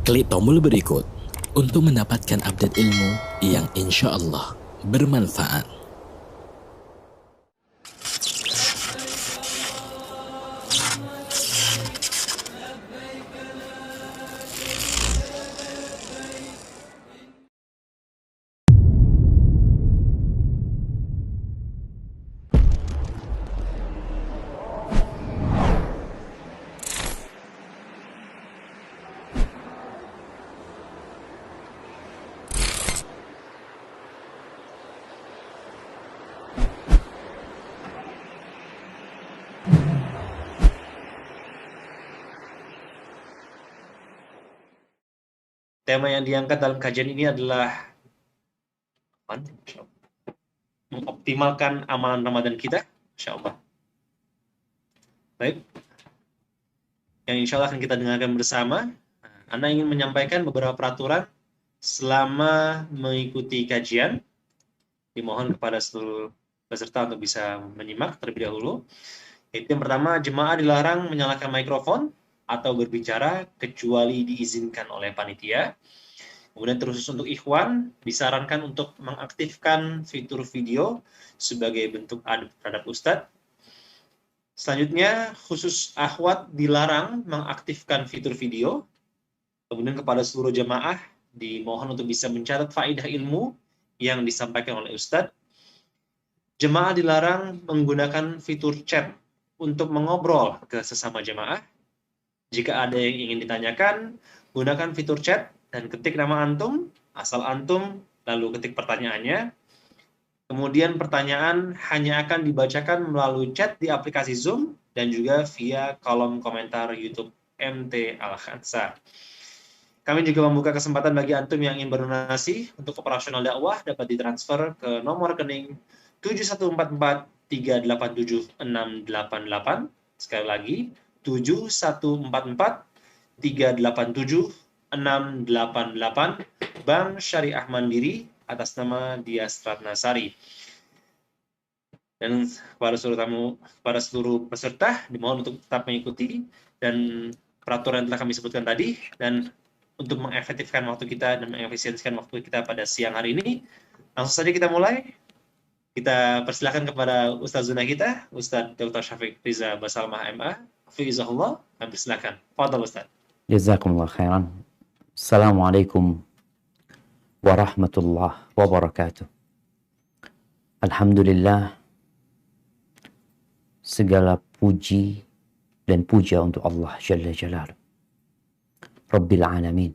Klik tombol berikut untuk mendapatkan update ilmu yang insya Allah bermanfaat. Tema yang diangkat dalam kajian ini adalah mengoptimalkan amalan Ramadan kita, insya Allah. Baik, yang insya Allah akan kita dengarkan bersama. Anda ingin menyampaikan beberapa peraturan selama mengikuti kajian. Dimohon kepada seluruh peserta untuk bisa menyimak terlebih dahulu. Itu yang pertama, jemaah dilarang menyalakan mikrofon atau berbicara kecuali diizinkan oleh panitia. Kemudian terkhusus untuk ikhwan, disarankan untuk mengaktifkan fitur video sebagai bentuk adab terhadap Ustadz. Selanjutnya, khusus akhwat dilarang mengaktifkan fitur video. Kemudian kepada seluruh jemaah, dimohon untuk bisa mencatat faedah ilmu yang disampaikan oleh Ustadz. Jemaah dilarang menggunakan fitur chat untuk mengobrol ke sesama jemaah. Jika ada yang ingin ditanyakan, gunakan fitur chat dan ketik nama antum, asal antum, lalu ketik pertanyaannya. Kemudian pertanyaan hanya akan dibacakan melalui chat di aplikasi Zoom dan juga via kolom komentar YouTube MT Al-Khansa. Kami juga membuka kesempatan bagi antum yang ingin berdonasi untuk operasional dakwah dapat ditransfer ke nomor rekening 7144387688. Sekali lagi, 7144387688 Bank Syariah Mandiri atas nama Dias Ratnasari. Dan kepada seluruh peserta dimohon untuk tetap mengikuti dan peraturan yang telah kami sebutkan tadi, dan untuk mengefektifkan waktu kita dan mengefisiensikan waktu kita pada siang hari ini, langsung saja kita mulai. Kita persilakan kepada Ustaz Zuna kita, Ustaz Dr. Syafiq Riza Basalmah MA. Hafizahullah, kami persilakan. Fadhal Ustaz. Jazakumullah khairan. Assalamualaikum warahmatullahi wabarakatuh. Alhamdulillah, segala puji dan puja untuk Allah Jalla Jalaluh, Rabbil Alamin.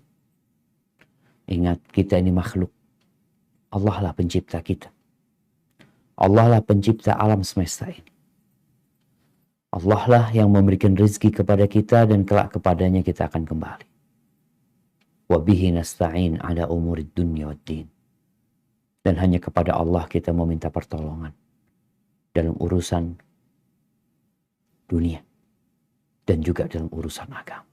Ingat, kita ini makhluk. Allah lah pencipta kita. Allah lah pencipta alam semesta ini. Allah lah yang memberikan rezeki kepada kita dan kelak kepadanya kita akan kembali. Wa bihi nasta'in ala umurid dunya wad din. Dan hanya kepada Allah kita meminta pertolongan dalam urusan dunia dan juga dalam urusan agama.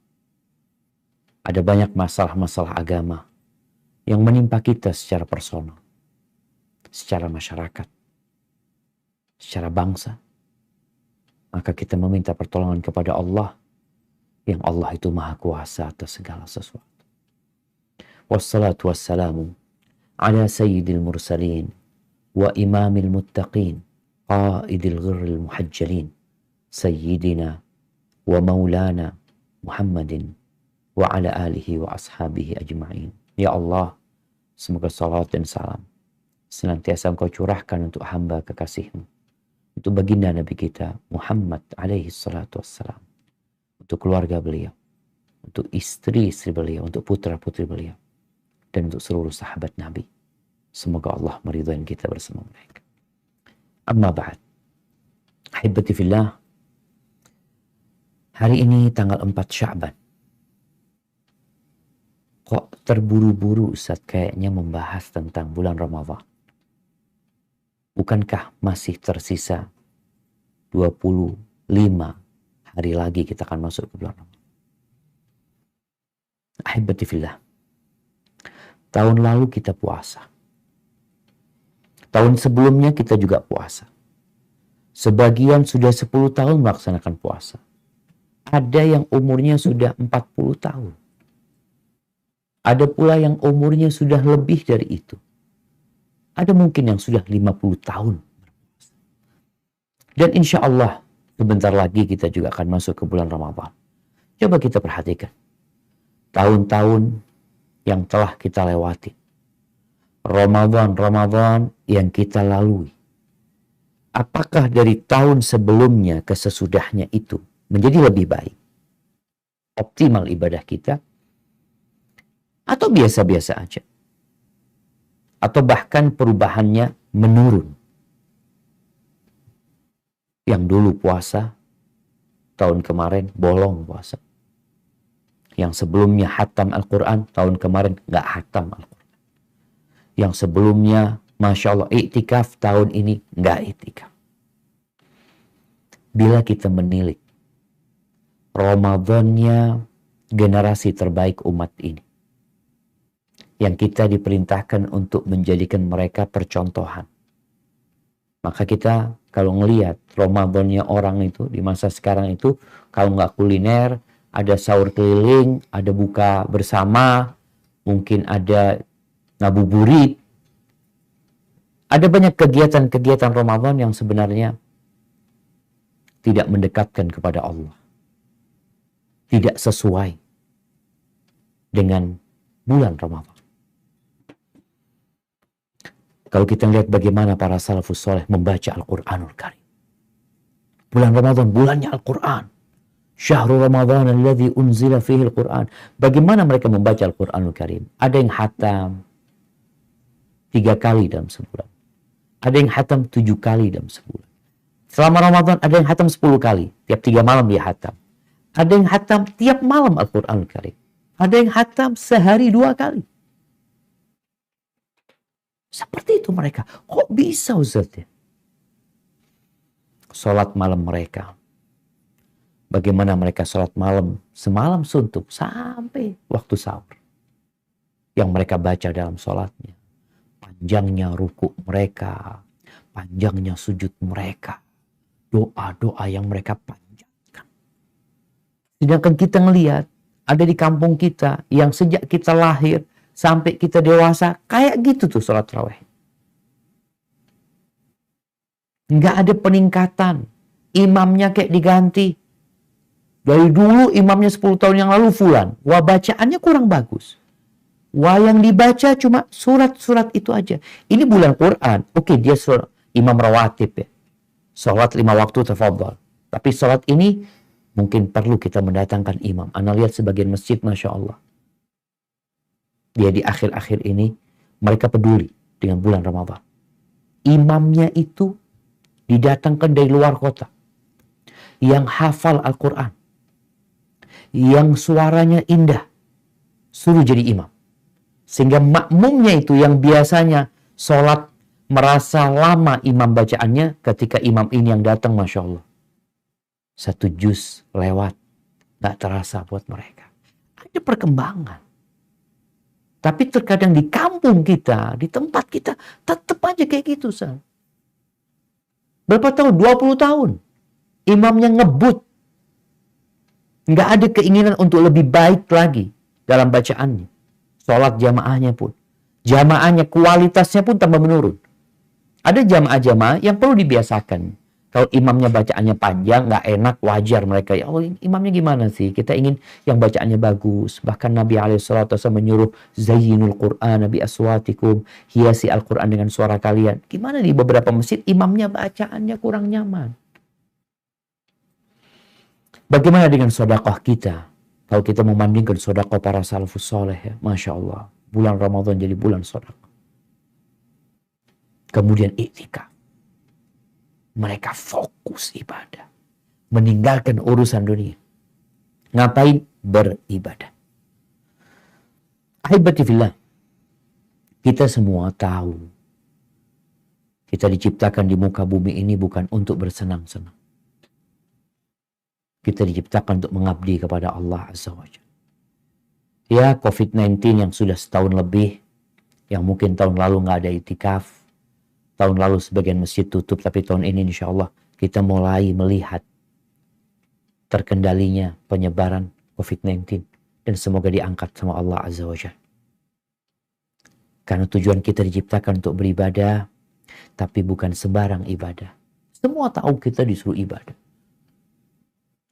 Ada banyak masalah-masalah agama yang menimpa kita secara personal, secara masyarakat, secara bangsa. Maka kita meminta pertolongan kepada Allah, yang Allah itu maha kuasa atas segala sesuatu. Wassalatu wassalamu ala sayyidil mursalin wa imamil muttaqin qaidil ghirril muhajjalin sayyidina wa maulana Muhammadin wa ala alihi wa ashabihi ajma'in. Ya Allah, semoga salat dan salam senantiasa Engkau curahkan untuk hamba kekasih-Mu, untuk baginda Nabi kita Muhammad alaihi salatu wassalam, untuk keluarga beliau, untuk istri-istri beliau, untuk putra-putri beliau, dan untuk seluruh sahabat Nabi. Semoga Allah meridhai kita bersama mereka. Amma ba'd. Ahibati fillah, hari ini tanggal 4 Sya'ban. Kok terburu-buru Ustaz kayaknya membahas tentang bulan Ramadan? Bukankah masih tersisa 25 hari lagi kita akan masuk ke bulan Ramadan? Ahibati fillah, tahun lalu kita puasa. Tahun sebelumnya kita juga puasa. Sebagian sudah 10 tahun melaksanakan puasa. Ada yang umurnya sudah 40 tahun. Ada pula yang umurnya sudah lebih dari itu. Ada mungkin yang sudah 50 tahun. Dan insya Allah sebentar lagi kita juga akan masuk ke bulan Ramadan. Coba kita perhatikan. Tahun-tahun yang telah kita lewati. Ramadan yang kita lalui. Apakah dari tahun sebelumnya ke sesudahnya itu menjadi lebih baik? Optimal ibadah kita? Atau biasa-biasa aja? Atau bahkan perubahannya menurun? Yang dulu puasa, tahun kemarin bolong puasa. Yang sebelumnya hatam Al-Quran, tahun kemarin nggak hatam Al-Quran. Yang sebelumnya, Masya Allah, iktikaf, tahun ini nggak iktikaf. Bila kita menilik Ramadannya generasi terbaik umat ini, yang kita diperintahkan untuk menjadikan mereka percontohan, maka kita kalau ngelihat Ramadannya orang itu di masa sekarang itu, kalau nggak kuliner, ada sahur keliling, ada buka bersama, mungkin ada ngabuburit, ada banyak kegiatan-kegiatan Ramadan yang sebenarnya tidak mendekatkan kepada Allah, tidak sesuai dengan bulan Ramadan. Kalau kita lihat bagaimana para salafus soleh membaca Al-Quranul Karim. Bulan Ramadan, bulannya Al-Quran. Syahrul Ramadan alladzi unzila fihi Al-Quran. Bagaimana mereka membaca Al-Quranul Karim? Ada yang hatam 3 kali dalam sebulan. Ada yang hatam 7 kali dalam sebulan. Selama Ramadan ada yang hatam 10 kali. Tiap 3 malam dia hatam. Ada yang hatam tiap malam Al-Quranul Karim. Ada yang hatam sehari 2 kali. Seperti itu mereka. Kok bisa Ustaz ya? Sholat malam mereka. Bagaimana mereka sholat malam semalam suntuk sampai waktu sahur. Yang mereka baca dalam sholatnya. Panjangnya ruku mereka. Panjangnya sujud mereka. Doa-doa yang mereka panjangkan. Sedangkan kita ngelihat ada di kampung kita yang sejak kita lahir sampai kita dewasa kayak gitu tuh sholat tarawih. Nggak ada peningkatan. Imamnya kayak diganti. Dari dulu imamnya 10 tahun yang lalu fulan. Wah bacaannya kurang bagus. Wah yang dibaca cuma surat-surat itu aja. Ini bulan Quran. Oke dia imam rawatib ya. Sholat 5 waktu tafadhal. Tapi sholat ini mungkin perlu kita mendatangkan imam. Anda lihat sebagian masjid Masya Allah. Dia di akhir-akhir ini mereka peduli dengan bulan Ramadan. Imamnya itu didatangkan dari luar kota. Yang hafal Al-Quran. Yang suaranya indah. Suruh jadi imam. Sehingga makmumnya itu yang biasanya sholat merasa lama imam bacaannya, ketika imam ini yang datang Masya Allah. 1 juz lewat. Gak terasa buat mereka. Ada perkembangan. Tapi terkadang di kampung kita, di tempat kita, tetap aja kayak gitu. Berapa tahun? 20 tahun. Imamnya ngebut. Nggak ada keinginan untuk lebih baik lagi dalam bacaannya. Sholat jamaahnya pun. Jamaahnya, kualitasnya pun tambah menurun. Ada jamaah-jamaah yang perlu dibiasakan. Kalau imamnya bacaannya panjang, nggak enak, wajar mereka. Ya Allah, imamnya gimana sih? Kita ingin yang bacaannya bagus. Bahkan Nabi SAW menyuruh, Zayyinul Qur'an Nabi aswatikum. Hiasi Al-Quran dengan suara kalian. Gimana di beberapa masjid, imamnya bacaannya kurang nyaman. Bagaimana dengan sedekah kita? Kalau kita membandingkan sedekah para salafus soleh, ya, Masya Allah. Bulan Ramadan jadi bulan sedekah. Kemudian iktikaf. Mereka fokus ibadah. Meninggalkan urusan dunia. Ngapain? Beribadah. Ahibati fillah. Kita semua tahu. Kita diciptakan di muka bumi ini bukan untuk bersenang-senang. Kita diciptakan untuk mengabdi kepada Allah Azza wa Jalla. Ya, COVID-19 yang sudah setahun lebih. Yang mungkin tahun lalu nggak ada iktikaf. Tahun lalu sebagian masjid tutup, tapi tahun ini insya Allah kita mulai melihat terkendalinya penyebaran COVID-19. Dan semoga diangkat sama Allah Azza wa Jalla. Karena tujuan kita diciptakan untuk beribadah, tapi bukan sembarang ibadah. Semua tahu kita disuruh ibadah.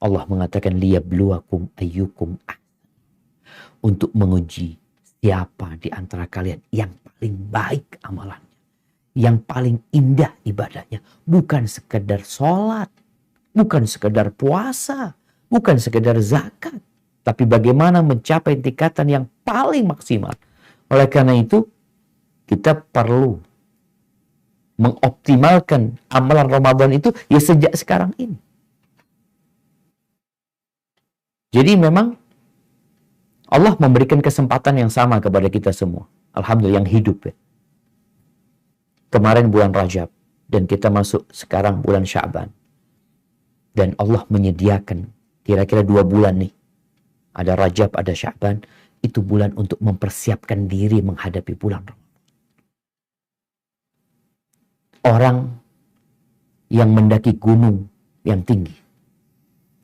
Allah mengatakan liyabluwakum ayyukum ahsan. Untuk menguji siapa di antara kalian yang paling baik amalannya. Yang paling indah ibadahnya. Bukan sekedar sholat. Bukan sekedar puasa. Bukan sekedar zakat. Tapi bagaimana mencapai tingkatan yang paling maksimal. Oleh karena itu, kita perlu mengoptimalkan amalan Ramadan itu ya sejak sekarang ini. Jadi memang Allah memberikan kesempatan yang sama kepada kita semua. Alhamdulillah yang hidup ya. Kemarin bulan Rajab dan kita masuk sekarang bulan Sya'ban. Dan Allah menyediakan kira-kira 2 bulan nih. Ada Rajab, ada Sya'ban. Itu bulan untuk mempersiapkan diri menghadapi bulan Ramadan. Orang yang mendaki gunung yang tinggi.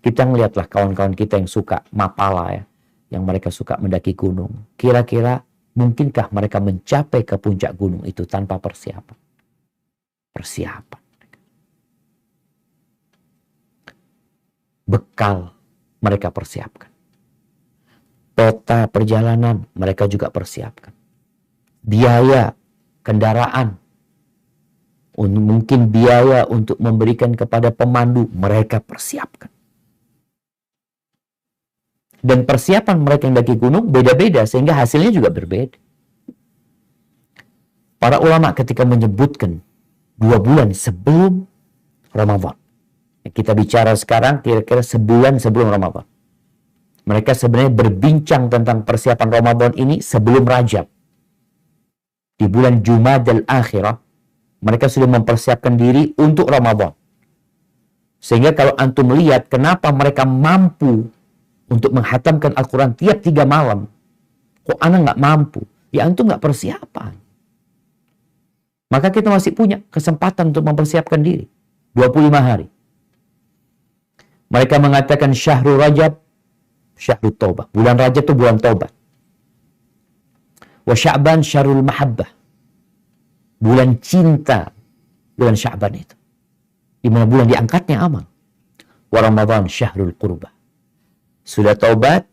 Kita ngelihatlah kawan-kawan kita yang suka mapala ya. Yang mereka suka mendaki gunung. Kira-kira mungkinkah mereka mencapai ke puncak gunung itu tanpa persiapan? Persiapan. Bekal mereka persiapkan. Peta perjalanan mereka juga persiapkan. Biaya kendaraan. Mungkin biaya untuk memberikan kepada pemandu mereka persiapkan. Dan persiapan mereka yang daki gunung beda-beda sehingga hasilnya juga berbeda. Para ulama ketika menyebutkan 2 bulan sebelum Ramadan. Kita bicara sekarang kira-kira sebulan sebelum Ramadan. Mereka sebenarnya berbincang tentang persiapan Ramadan ini sebelum Rajab. Di bulan Jumadal Akhirah, mereka sudah mempersiapkan diri untuk Ramadan. Sehingga kalau antum lihat kenapa mereka mampu untuk menghatamkan Al-Quran tiap 3 malam. Kok anak nggak mampu? Ya antum nggak persiapan. Maka kita masih punya kesempatan untuk mempersiapkan diri. 25 hari. Mereka mengatakan Syahrul Rajab, Syahrul Taubah. Bulan Rajab itu bulan Taubat. Wa Sya'ban Syahrul Mahabbah. Bulan cinta. Bulan Sya'ban itu. Di mana bulan diangkatnya amal. Wa Ramadan Syahrul Qurbah. Sudah taubat,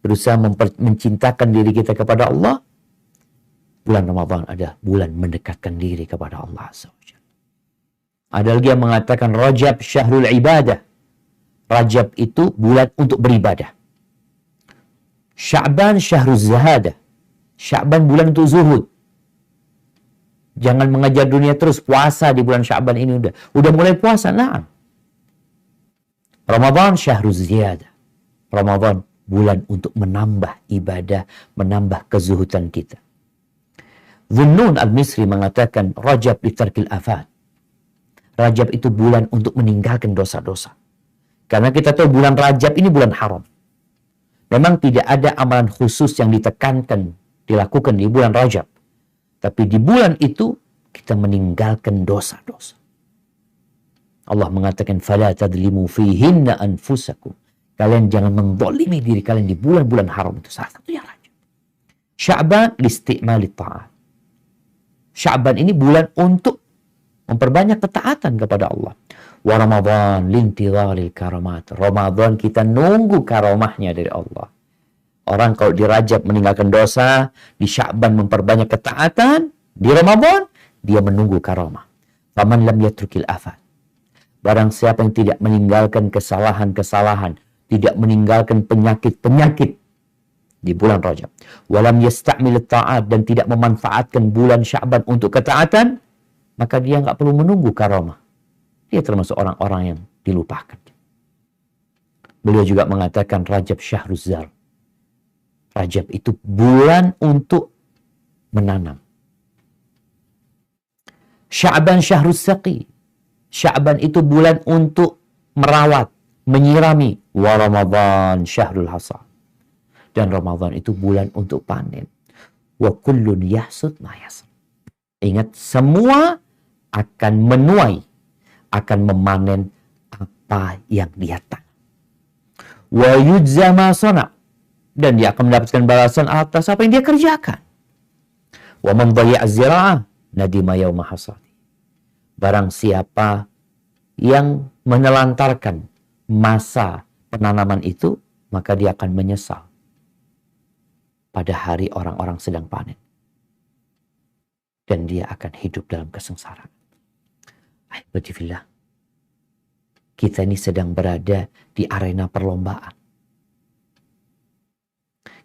berusaha mencintakan diri kita kepada Allah. Bulan Ramadan ada bulan mendekatkan diri kepada Allah SWT. Ada lagi yang mengatakan Rajab Syahrul Ibadah. Rajab itu bulan untuk beribadah. Sya'ban Syahrul Zahadah. Sya'ban bulan untuk zuhud. Jangan mengejar dunia terus. Puasa di bulan Sya'ban ini udah mulai puasa. Nah. Ramadan Syahrul Ziyadah. Ramadan bulan untuk menambah ibadah, menambah kezuhudan kita. Dhunnun al-Misri mengatakan Rajab li tarkil afat. Rajab itu bulan untuk meninggalkan dosa-dosa. Karena kita tahu bulan Rajab ini bulan haram. Memang tidak ada amalan khusus yang ditekankan, dilakukan di bulan Rajab. Tapi di bulan itu kita meninggalkan dosa-dosa. Allah mengatakan fala tadlimu fihinna anfusakum. Kalian jangan menzalimi diri kalian di bulan-bulan haram itu. Salah satunya Rajab. Sya'ban listi'malit ta'at. Sya'ban ini bulan untuk memperbanyak ketaatan kepada Allah. Wa Ramadan lintidharil karamat. Ramadan kita nunggu karamahnya dari Allah. Orang kalau di Rajab meninggalkan dosa, di Sya'ban memperbanyak ketaatan, di Ramadan dia menunggu karamah. Faman lam yatrukil afat. Barang siapa yang tidak meninggalkan kesalahan-kesalahan, tidak meninggalkan penyakit-penyakit di bulan Rajab. Walam yasta'mil ta'at dan tidak memanfaatkan bulan Sya'ban untuk ketaatan, maka dia nggak perlu menunggu karamah. Dia termasuk orang-orang yang dilupakan. Beliau juga mengatakan Rajab Syahrul Zar. Rajab itu bulan untuk menanam. Sya'ban Syahrul Saqi. Sya'ban itu bulan untuk merawat, menyirami. Wa Ramadan Syahrul Hasad. Dan Ramadan itu bulan untuk panen. Wa kullun yahsud ma yasr. Ingat, semua akan menuai, akan memanen apa yang dia tanam. Wa yujza ma sana. Dan dia akan mendapatkan balasan atas apa yang dia kerjakan. Wa man dhayya'a zira'ah nadima yauma hasadi. Barang siapa yang menelantarkan masa penanaman itu, maka dia akan menyesal pada hari orang-orang sedang panen. Dan dia akan hidup dalam kesengsaraan. Alhamdulillah. Kita ini sedang berada di arena perlombaan.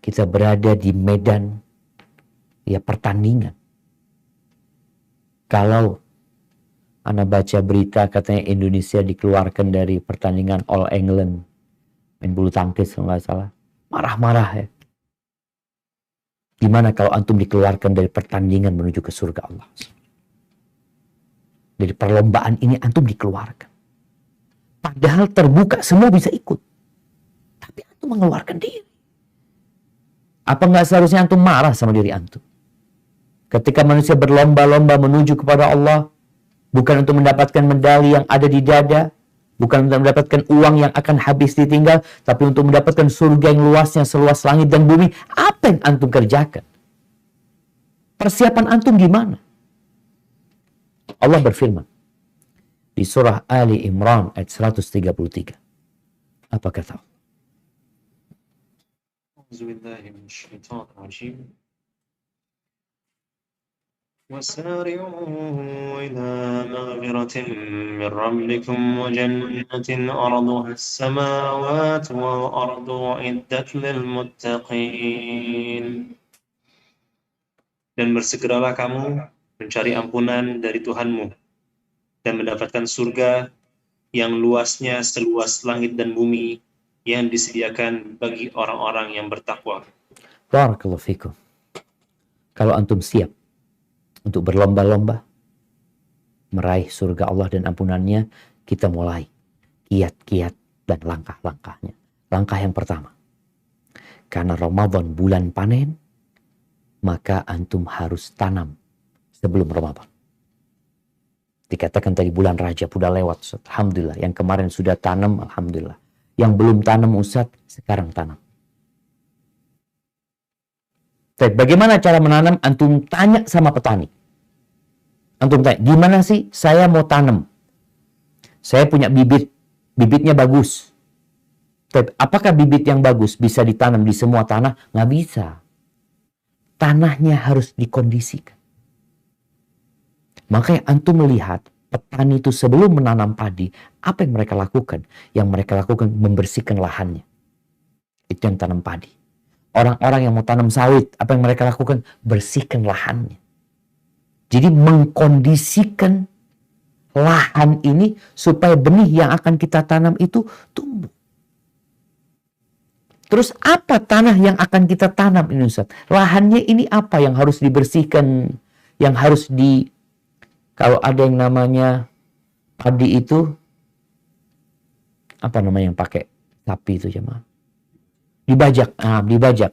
Kita berada di medan pertandingan. Kalau Anda baca berita katanya Indonesia dikeluarkan dari pertandingan All England main bulu tangkis kalau nggak salah, marah-marah ya. Gimana kalau antum dikeluarkan dari pertandingan menuju ke surga Allah? Dari perlombaan ini antum dikeluarkan. Padahal terbuka, semua bisa ikut. Tapi antum mengeluarkan diri. Apa nggak seharusnya antum marah sama diri antum? Ketika manusia berlomba-lomba menuju kepada Allah, bukan untuk mendapatkan medali yang ada di dada, bukan untuk mendapatkan uang yang akan habis ditinggal, tapi untuk mendapatkan surga yang luasnya seluas langit dan bumi. Apa yang antum kerjakan? Persiapan antum gimana? Allah berfirman di surah Ali Imran ayat 133. Apa kata Allah? وسارعوا إلى مغفرة من ربكم وجنة أرضها السماوات والأرض أعدت للمتقين. Dan bersegeralah kamu mencari ampunan dari Tuhanmu dan mendapatkan surga yang luasnya seluas langit dan bumi yang disediakan bagi orang-orang yang bertakwa. Barakallahu fikum. Kalau antum siap untuk berlomba-lomba meraih surga Allah dan ampunannya, kita mulai kiat-kiat dan langkah-langkahnya. Langkah yang pertama, karena Ramadan bulan panen, maka antum harus tanam sebelum Ramadan. Dikatakan tadi bulan Rajab sudah lewat, Ustaz. Alhamdulillah. Yang kemarin sudah tanam, alhamdulillah. Yang belum tanam, Ustaz, sekarang tanam. Tapi bagaimana cara menanam? Antum tanya sama petani. Antum tanya, gimana sih saya mau tanam? Saya punya bibit, bibitnya bagus. Tapi apakah bibit yang bagus bisa ditanam di semua tanah? Nggak bisa. Tanahnya harus dikondisikan. Makanya antum melihat petani itu sebelum menanam padi, apa yang mereka lakukan? Yang mereka lakukan membersihkan lahannya. Itu yang tanam padi. Orang-orang yang mau tanam sawit, apa yang mereka lakukan? Bersihkan lahannya. Jadi mengkondisikan lahan ini supaya benih yang akan kita tanam itu tumbuh. Terus apa tanah yang akan kita tanam ini, Ustaz? Lahannya ini apa yang harus dibersihkan? Yang harus kalau ada yang namanya padi itu, apa namanya yang pakai sapi itu jemaah? Dibajak, dibajak.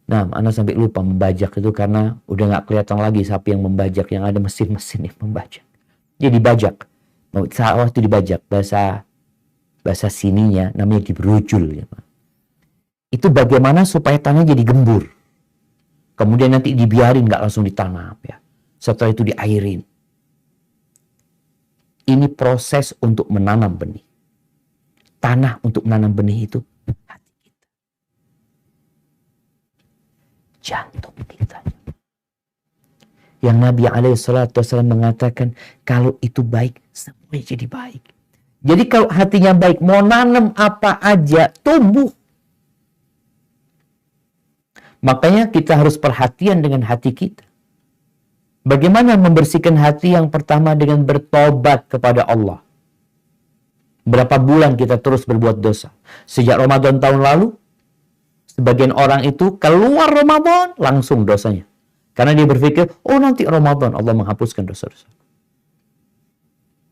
Nah, Anda sampai lupa membajak itu karena udah nggak kelihatan lagi sapi yang membajak, yang ada mesin-mesin yang membajak. Dia dibajak. Sawah itu dibajak. Bahasa sininya namanya diberujul. Ya. Itu bagaimana supaya tanah jadi gembur. Kemudian nanti dibiarin, nggak langsung ditanam. Ya. Setelah itu diairin. Ini proses untuk menanam benih. Tanah untuk menanam benih itu jantung kita. Yang Nabi SAW mengatakan, kalau itu baik, semuanya jadi baik. Jadi kalau hatinya baik, mau nanam apa aja, tumbuh. Makanya kita harus perhatian dengan hati kita. Bagaimana membersihkan hati? Yang pertama dengan bertobat kepada Allah. Berapa bulan kita terus berbuat dosa? Sejak Ramadan tahun lalu, sebagian orang itu keluar Ramadan langsung dosanya. Karena dia berpikir, oh nanti Ramadan Allah menghapuskan dosa-dosa.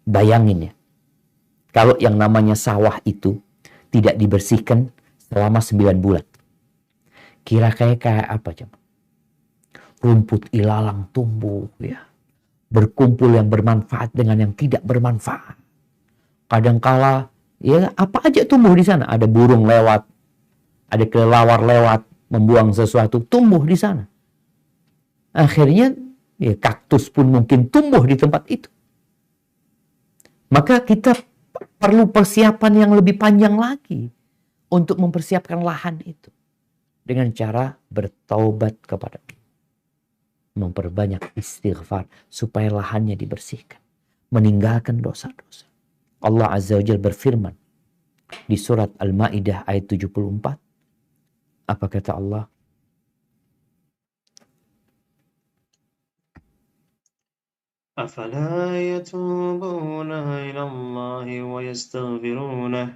Bayangin ya. Kalau yang namanya sawah itu tidak dibersihkan selama 9 bulan. Kira-kira kayak apa coba? Rumput ilalang tumbuh ya. Berkumpul yang bermanfaat dengan yang tidak bermanfaat. Kadangkala ya apa aja tumbuh di sana. Ada burung lewat. Ada kelelawar lewat membuang sesuatu, tumbuh di sana. Akhirnya ya, kaktus pun mungkin tumbuh di tempat itu. Maka kita perlu persiapan yang lebih panjang lagi untuk mempersiapkan lahan itu. Dengan cara bertaubat kepada Allah. Memperbanyak istighfar supaya lahannya dibersihkan. Meninggalkan dosa-dosa. Allah Azza wa Jalla berfirman di surat Al-Maidah ayat 74. Apa kata Allah? أفلا يتوبون إلى الله ويستغفرونه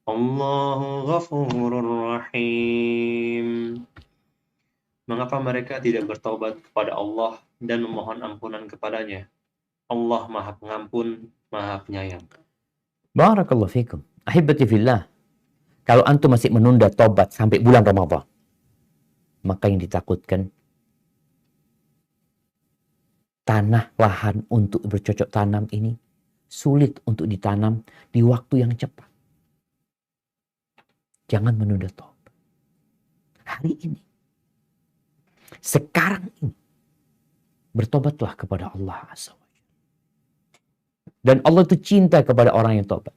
الله غفور رحيم. Mengapa mereka tidak bertaubat kepada Allah dan memohon ampunan kepadanya? Allah Maha Pengampun, Maha Penyayang. Barakallahu fikum. Ahibati fillah. Kalau antum masih menunda taubat sampai bulan Ramadan, maka yang ditakutkan tanah lahan untuk bercocok tanam ini sulit untuk ditanam di waktu yang cepat. Jangan menunda taubat. Hari ini, sekarang ini, bertobatlah kepada Allah Azza wa Jalla. Dan Allah itu cinta kepada orang yang taubat.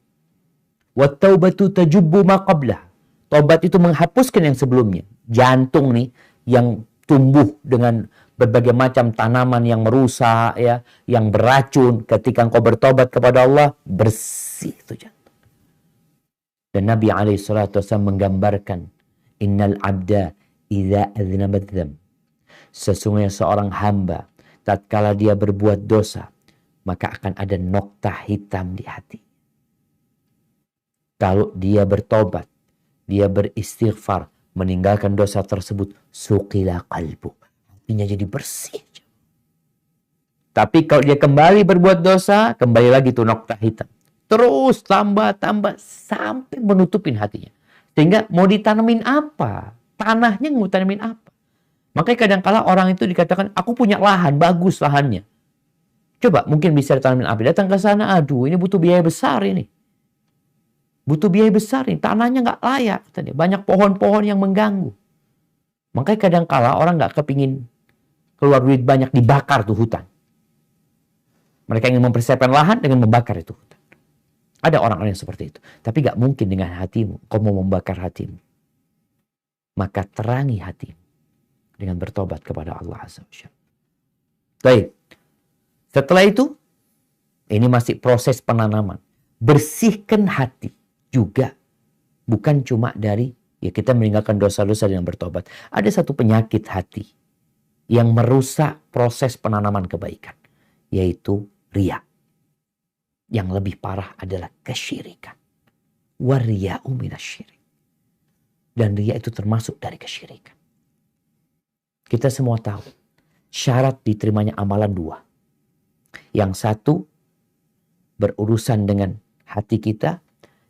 Wat-taubatu tajubbu ma qablah. Taubat itu menghapuskan yang sebelumnya. Jantung nih yang tumbuh dengan berbagai macam tanaman yang merusak, ya, yang beracun. Ketika engkau bertobat kepada Allah, bersih itu jantung. Dan Nabi SAW menggambarkan, innal abda idza aznaba dzam. Sesungguhnya seorang hamba tatkala dia berbuat dosa, maka akan ada noktah hitam di hati. Kalau dia bertobat, dia beristighfar, meninggalkan dosa tersebut, suqila qalbu. Hatinya jadi bersih. Tapi kalau dia kembali berbuat dosa, kembali lagi tuh noktah hitam. Terus tambah sampai menutupin hatinya. Sehingga mau ditanamin apa? Tanahnya mau tanamin apa? Makanya kadang-kala orang itu dikatakan, aku punya lahan, bagus lahannya. Coba mungkin bisa ditanamin apa? Datang ke sana, aduh ini butuh biaya besar ini. Butuh biaya besar nih, tanahnya nggak layak. Banyak pohon-pohon yang mengganggu. Makanya kadang-kala orang nggak kepingin keluar duit banyak, dibakar tuh hutan. Mereka ingin mempersiapkan lahan dengan membakar itu hutan. Ada orang-orang yang seperti itu. Tapi nggak mungkin dengan hatimu, kau mau membakar hatimu. Maka terangi hatimu dengan bertobat kepada Allah Azza wa Jalla. Baik. Setelah itu, ini masih proses penanaman. Bersihkan hati juga. Bukan cuma dari, ya kita meninggalkan dosa-dosa dengan bertobat. Ada satu penyakit hati yang merusak proses penanaman kebaikan. Yaitu riya. Yang lebih parah adalah kesyirikan. Wariya'u minasyirik. Dan riya itu termasuk dari kesyirikan. Kita semua tahu, syarat diterimanya amalan dua. Yang satu berurusan dengan hati kita,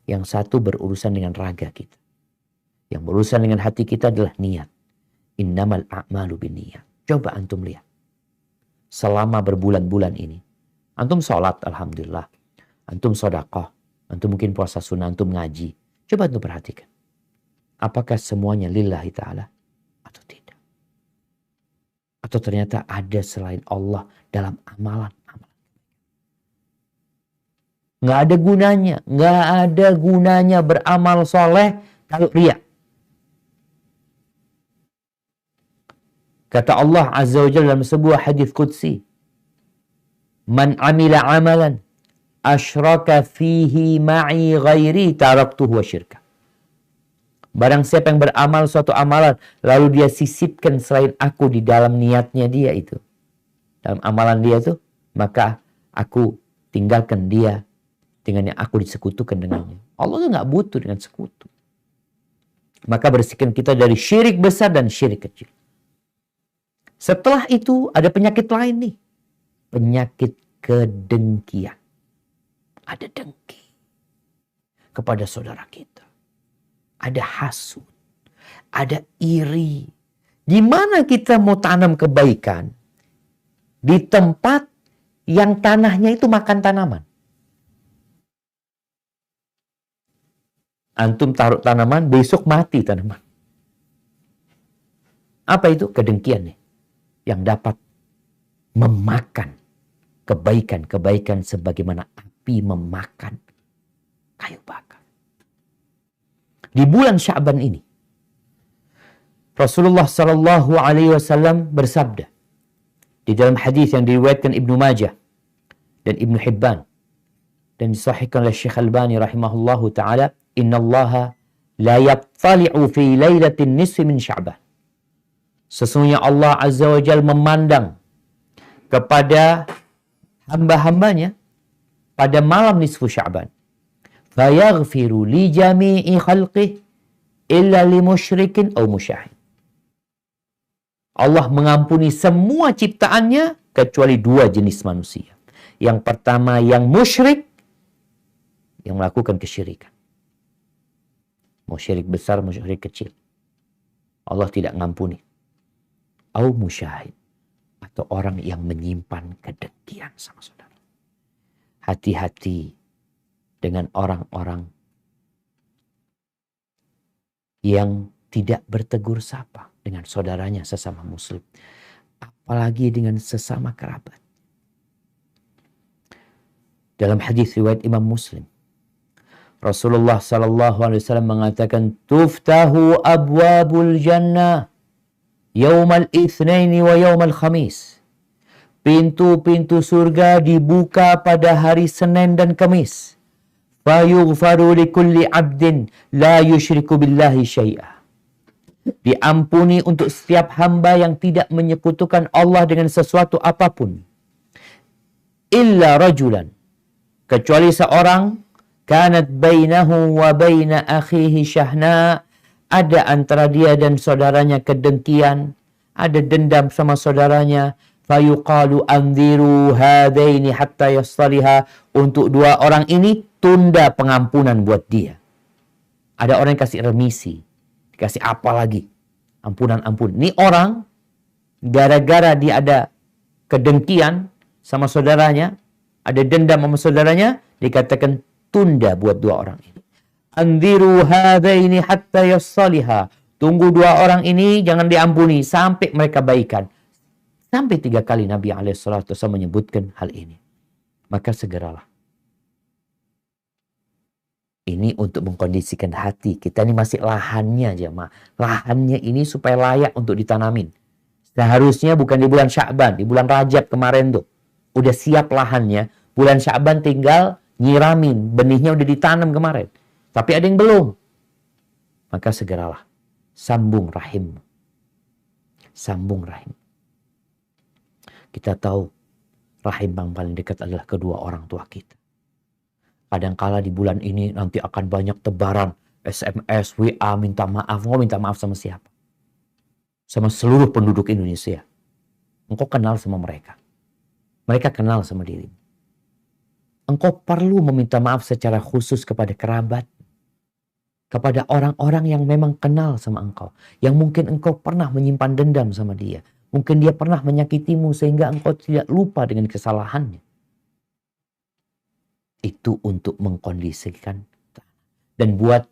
yang satu berurusan dengan raga kita. Yang berurusan dengan hati kita adalah niat. Innamal a'malu binniyat. Coba antum lihat. Selama berbulan-bulan ini, antum sholat, alhamdulillah. Antum sedekah, antum mungkin puasa sunnah, antum ngaji. Coba antum perhatikan. Apakah semuanya lillahi ta'ala atau tidak? Atau ternyata ada selain Allah dalam amalan. Nggak ada gunanya. Nggak ada gunanya beramal soleh kalau riya. Kata Allah Azza wa Jalla dalam sebuah hadis qudsi. Man amila amalan asyraka fihi ma'i ghairi taraktuhu wa syirka. Barang siapa yang beramal suatu amalan lalu dia sisipkan selain aku di dalam niatnya dia itu. Dalam amalan dia itu, maka aku tinggalkan dia dengan yang aku disekutukan dengannya. Allah itu nggak butuh dengan sekutu. Maka bersihkan kita dari syirik besar dan syirik kecil. Setelah itu ada penyakit lain nih. Penyakit kedengkian. Ada dengki kepada saudara kita. Ada hasud. Ada iri. Gimana kita mau tanam kebaikan di tempat yang tanahnya itu makan tanaman? Antum taruh tanaman, besok mati tanaman. Apa itu? Kedengkian nih. Yang dapat memakan kebaikan-kebaikan sebagaimana api memakan kayu bakar. Di bulan Sya'ban ini, Rasulullah Sallallahu Alaihi Wasallam bersabda di dalam hadis yang diriwayatkan Ibnu Majah dan Ibnu Hibban dan disahihkan oleh Syekh Albani rahimahullahu taala, innallaha la yattali'u fi lailatin nisfi min Sya'ban. Sesungguhnya Allah Azza wa Jalla memandang kepada hamba-hambanya pada malam nisfu Sya'ban. Fayaghfiru li jami'i khalqih illa li musyrikin aw musyahid. Allah mengampuni semua ciptaannya kecuali dua jenis manusia. Yang pertama yang musyrik, yang melakukan kesyirikan. Musyrik besar, musyrik kecil. Allah tidak mengampuni. Au musyahid, atau orang yang menyimpan kedengkian sama saudara. Hati-hati dengan orang-orang yang tidak bertegur sapa dengan saudaranya sesama muslim, apalagi dengan sesama kerabat. Dalam hadis riwayat Imam Muslim, Rasulullah sallallahu alaihi wasallam mengatakan, "Tuftahu abwabul jannah yaumal itsnaini wa yaumal khamis." Pintu-pintu surga dibuka pada hari Senin dan Kamis. Fayughfaru likulli 'abdin la yusyriku billahi syai'a. Diampuni untuk setiap hamba yang tidak menyekutukan Allah dengan sesuatu apapun. Illa rajulan, kecuali seorang, kanat bainahu wa baina akhihi syahna, ada antara dia dan saudaranya kedengkian, ada dendam sama saudaranya. Fayuqalu anziru hadaini hatta yastaliha, untuk dua orang ini tunda pengampunan buat dia. Ada orang yang kasih remisi, dikasih apa lagi, ampunan. Ini orang gara-gara dia ada kedengkian sama saudaranya, ada dendam sama saudaranya, dikatakan tunda buat dua orang ini. Anziru hadaini hatta yassaliha. Tunggu dua orang ini jangan diampuni sampai mereka baikan. Sampai 3 kali Nabi SAW menyebutkan hal ini. Maka segeralah. Ini untuk mengkondisikan hati. Kita ini masih lahannya jemaah. Lahannya ini supaya layak untuk ditanamin. Seharusnya bukan di bulan Sya'ban, di bulan Rajab kemarin tuh. Udah siap lahannya. Bulan Sya'ban tinggal nyiramin. Benihnya udah ditanam kemarin. Tapi ada yang belum. Maka segeralah. Sambung rahim. Sambung rahim. Kita tahu rahim yang paling dekat adalah kedua orang tua kita. Kadangkala di bulan ini nanti akan banyak tebaran SMS, WA, minta maaf. Engkau minta maaf sama siapa? Sama seluruh penduduk Indonesia. Engkau kenal sama mereka. Mereka kenal sama dirimu. Engkau perlu meminta maaf secara khusus kepada kerabat. Kepada orang-orang yang memang kenal sama engkau. Yang mungkin engkau pernah menyimpan dendam sama dia. Mungkin dia pernah menyakitimu sehingga engkau tidak lupa dengan kesalahannya. Itu untuk mengkondisikan dan buat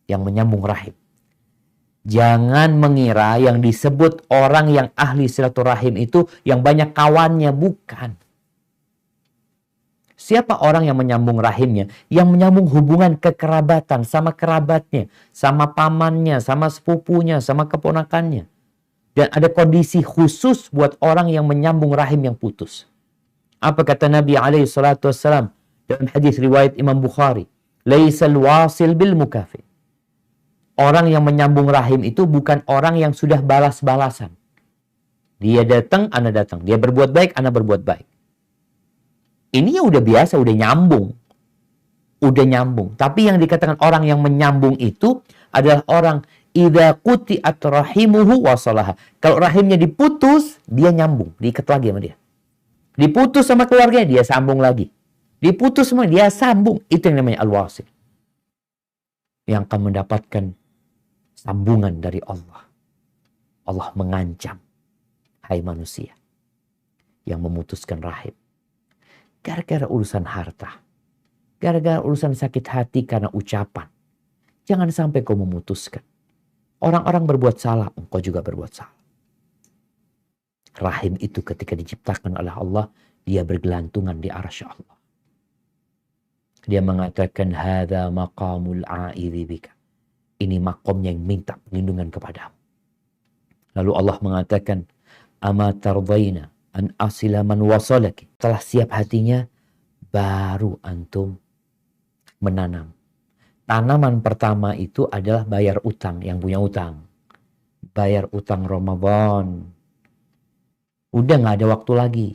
yang menyambung rahim. Jangan mengira yang disebut orang yang ahli silaturahim itu yang banyak kawannya, bukan. Siapa orang yang menyambung rahimnya? Yang menyambung hubungan kekerabatan sama kerabatnya, sama pamannya, sama sepupunya, sama keponakannya. Dan ada kondisi khusus buat orang yang menyambung rahim yang putus. Apa kata Nabi SAW dalam hadis riwayat Imam Bukhari? Laisal wasil bil mukafi. Orang yang menyambung rahim itu bukan orang yang sudah balas-balasan. Dia datang, ana datang. Dia berbuat baik, ana berbuat baik. Ini ya udah biasa, udah nyambung. Udah nyambung. Tapi yang dikatakan orang yang menyambung itu adalah orang idza quti'at rahimuhu wasalaha. Kalau rahimnya diputus, dia nyambung, diikat lagi sama dia. Diputus sama keluarganya, dia sambung lagi. Diputus sama dia sambung. Itu yang namanya al-wasil. Yang akan mendapatkan sambungan dari Allah. Allah mengancam, hai manusia yang memutuskan rahim. Gara-gara urusan harta. Gara-gara urusan sakit hati karena ucapan. Jangan sampai kau memutuskan. Orang-orang berbuat salah, engkau juga berbuat salah. Rahim itu ketika diciptakan oleh Allah, dia bergelantungan di arsy Allah. Dia mengatakan, hadza maqamul a'idzi bika. Ini makomnya yang minta perlindungan kepadamu. Lalu Allah mengatakan, ama tardaina an asila man wasalaki. Setelah siap hatinya, baru antum menanam. Tanaman pertama itu adalah bayar utang, yang punya utang. Bayar utang Ramadan. Udah nggak ada waktu lagi.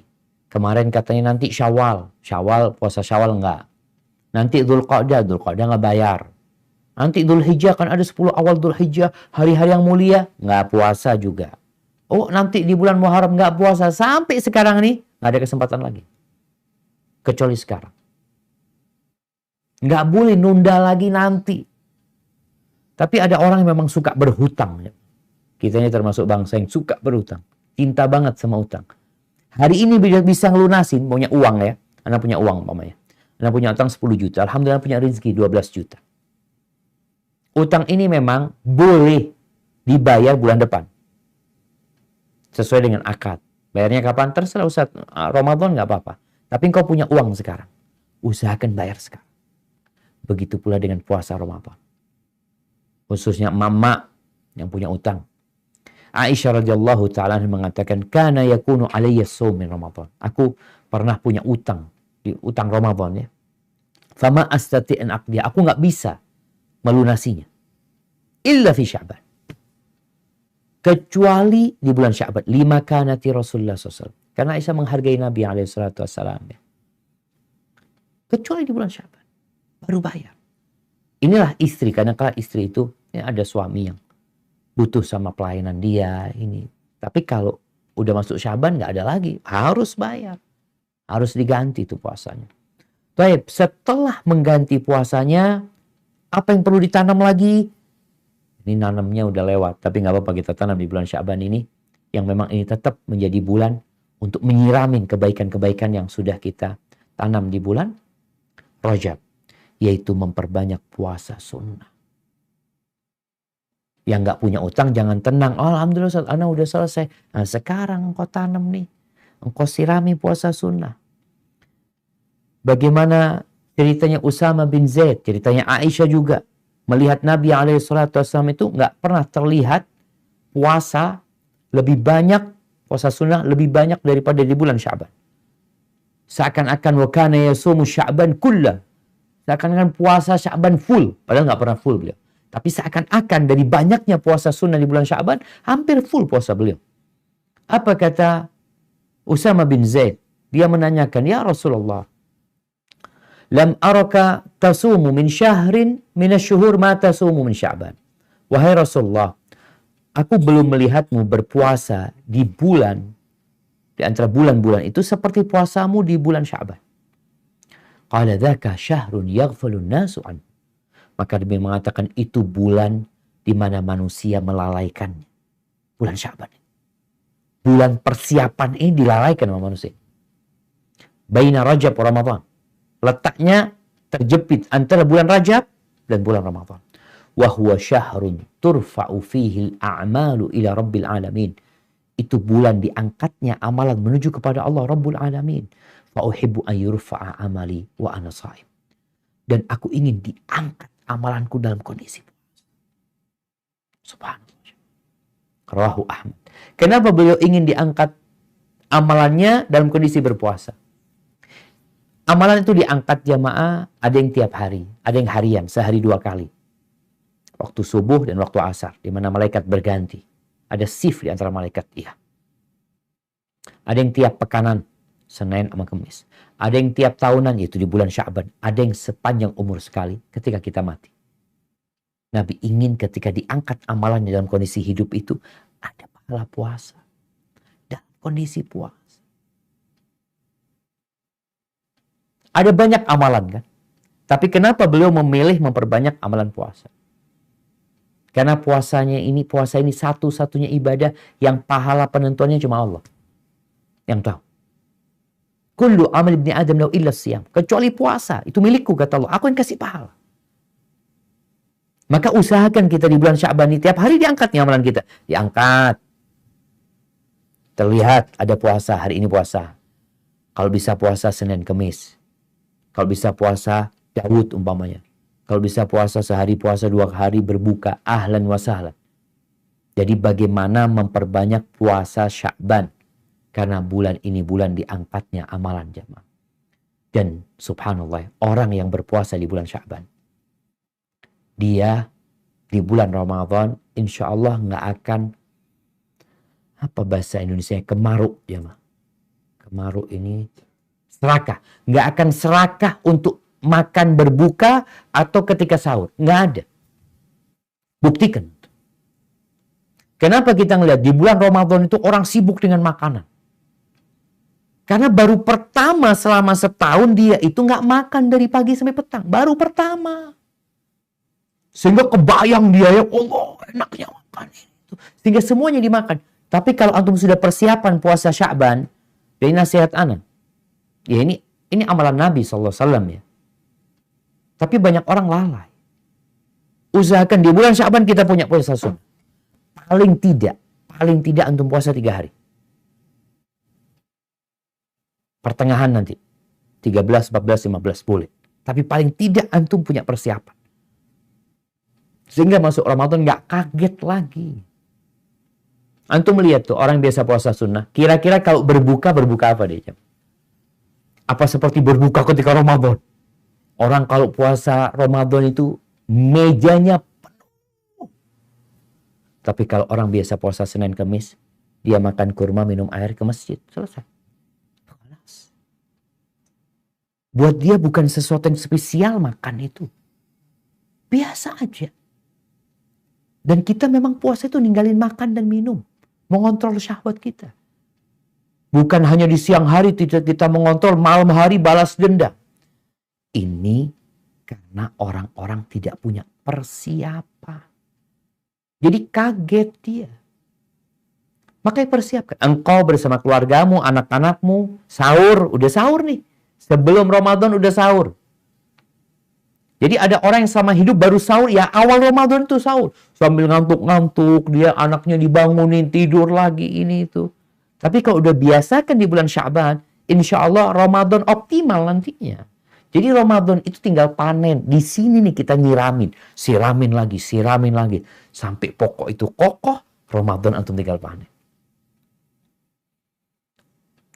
Kemarin katanya nanti Syawal. Syawal, puasa Syawal enggak. Nanti Dzulqa'dah nggak bayar. Nanti Dzulhijjah, kan ada 10 awal Dzulhijjah, hari-hari yang mulia, nggak puasa juga. Oh, nanti di bulan Muharram nggak puasa. Sampai sekarang nih, nggak ada kesempatan lagi. Kecuali sekarang. Nggak boleh nunda lagi nanti. Tapi ada orang yang memang suka berhutang. Kita ini termasuk bangsa yang suka berhutang. Cinta banget sama utang. Hari ini bisa ngelunasin, punya uang ya. Anak punya uang umpamanya. Anak punya utang 10 juta. Alhamdulillah punya rezeki 12 juta. Utang ini memang boleh dibayar bulan depan. Sesuai dengan akad. Bayarnya kapan? Terserah Ustaz. Ramadan nggak apa-apa. Tapi engkau punya uang sekarang. Usahakan bayar sekarang. Begitu pula dengan puasa Ramadan. Khususnya mama yang punya utang. Aisyah radhiyallahu ta'ala mengatakan, kana yakunu alayya shaum min Ramadan. Aku pernah punya utang. Utang Ramadan ya. Fama astati an aqdiha. Aku nggak bisa melunasinya. Illa fi Sya'ban. Kecuali di bulan Sya'ban. Lima kanati Rasulullah SAW. Karena Aisyah menghargai Nabi SAW. Ya. Kecuali di bulan Sya'ban. Baru bayar. Inilah istri. Karena istri itu ya, ada suami yang butuh sama pelayanan dia. Ini. Tapi kalau udah masuk Sya'ban nggak ada lagi. Harus bayar. Harus diganti itu puasanya. Baik, setelah mengganti puasanya, apa yang perlu ditanam lagi? Ini nanamnya udah lewat, tapi nggak apa-apa kita tanam di bulan Sya'ban ini. Yang memang ini tetap menjadi bulan untuk menyiramin kebaikan-kebaikan yang sudah kita tanam di bulan Rajab. Yaitu memperbanyak puasa sunnah. Yang nggak punya utang jangan tenang. Oh, alhamdulillah Ustaz, ana udah selesai. Nah, sekarang engkau tanam nih. Engkau sirami puasa sunnah. Bagaimana ceritanya Usama bin Zaid, ceritanya Aisyah juga. Melihat Nabi SAW itu nggak pernah terlihat puasa lebih banyak, puasa sunnah lebih banyak daripada di bulan Sya'ban. Seakan-akan wa kana yasumu Sya'ban kullah. Seakan-akan puasa Sya'ban full. Padahal nggak pernah full beliau. Tapi seakan-akan dari banyaknya puasa sunnah di bulan Sya'ban, hampir full puasa beliau. Apa kata Usama bin Zaid? Dia menanyakan, ya Rasulullah, lam araka tasumu min syahrin minasyuhur ma tasumu min Sya'ban. Wahai Rasulullah, aku belum melihatmu berpuasa di bulan, di antara bulan-bulan itu seperti puasamu di bulan Sya'ban. Qala dzaka syahrun yaghfalun nasu an. Maka dia mengatakan itu bulan di mana manusia melalaikannya. Bulan Sya'ban. Bulan persiapan ini dilalaikan sama manusia. Baina Rajab wa Ramadan. Letaknya terjepit antara bulan Rajab dan bulan Ramadan. Wa huwa syahrun turfa'u fihi al-a'malu ila rabbil alamin. Itu bulan diangkatnya amalan menuju kepada Allah Rabbul Alamin. Fa uhibbu an yurfa'a amali wa ana shaim. Dan aku ingin diangkat amalanku dalam kondisi puasa. Subhanallah. Rawahu Ahmad. Kenapa beliau ingin diangkat amalannya dalam kondisi berpuasa? Amalan itu diangkat jamaah, ada yang tiap hari, ada yang harian, sehari 2 kali. Waktu subuh dan waktu asar, di mana malaikat berganti. Ada shift di antara malaikat, iya. Ada yang tiap pekanan, Senin sama Kamis. Ada yang tiap tahunan, yaitu di bulan Sya'ban. Ada yang sepanjang umur sekali ketika kita mati. Nabi ingin ketika diangkat amalannya dalam kondisi hidup itu, ada pahala puasa. Dalam kondisi puasa. Ada banyak amalan kan. Tapi kenapa beliau memilih memperbanyak amalan puasa? Karena puasa ini satu-satunya ibadah yang pahala penentuannya cuma Allah yang tahu. Kullu amal ibni Adam lahu illa siyam. Kecuali puasa, itu milikku kata Allah. Aku yang kasih pahala. Maka usahakan kita di bulan Sya'ban ini tiap hari diangkat nih amalan kita. Diangkat. terlihat ada puasa, hari ini puasa. Kalau bisa puasa Senin Kemis. Kalau bisa puasa Daud umpamanya. Kalau bisa puasa sehari, puasa 2 hari, berbuka, ahlan wa sahlan. Jadi bagaimana memperbanyak puasa Sya'ban. Karena bulan ini bulan diangkatnya amalan jamaah. Dan subhanallah, orang yang berpuasa di bulan Sya'ban, dia di bulan Ramadan insya Allah nggak akan, apa bahasa Indonesia, kemaruk jamaah. Kemaruk ini serakah. Nggak akan serakah untuk makan berbuka atau ketika sahur. Nggak ada. Buktikan. Kenapa kita ngelihat di bulan Ramadan itu orang sibuk dengan makanan? Karena baru pertama selama setahun dia itu nggak makan dari pagi sampai petang. Baru pertama. Sehingga kebayang dia ya, oh enaknya makan itu. Sehingga semuanya dimakan. Tapi kalau antum sudah persiapan puasa Sya'ban, dari nasihat ana, ya ini amalan Nabi SAW ya. Tapi banyak orang lalai. Usahakan di bulan Sya'ban kita punya puasa sunnah. Paling tidak antum puasa 3 hari. Pertengahan nanti. 13, 14, 15 boleh. Tapi paling tidak antum punya persiapan. Sehingga masuk Ramadan nggak kaget lagi. Antum melihat tuh orang biasa puasa sunnah. Kira-kira kalau berbuka apa dia? Apa seperti berbuka ketika Ramadan? Orang kalau puasa Ramadan itu mejanya penuh. Tapi kalau orang biasa puasa Senin Kemis, dia makan kurma, minum air, ke masjid. Selesai. Buat dia bukan sesuatu yang spesial makan itu. Biasa aja. Dan kita memang puasa itu ninggalin makan dan minum. Mengontrol syahwat kita. Bukan hanya di siang hari kita mengontrol, malam hari balas dendam. Ini karena orang-orang tidak punya persiapan. Jadi kaget dia. Makanya persiapkan. Engkau bersama keluargamu, anak-anakmu, sahur. Udah sahur nih. Sebelum Ramadan udah sahur. Jadi ada orang yang selama hidup baru sahur, ya awal Ramadan itu sahur. Sambil ngantuk-ngantuk, dia anaknya dibangunin, tidur lagi, ini itu. Tapi kalau udah biasakan di bulan Sya'ban, insya Allah Ramadan optimal nantinya. Jadi Ramadan itu tinggal panen. Di sini nih kita nyiramin. Siramin lagi. Sampai pokok itu kokoh, Ramadan antum tinggal panen.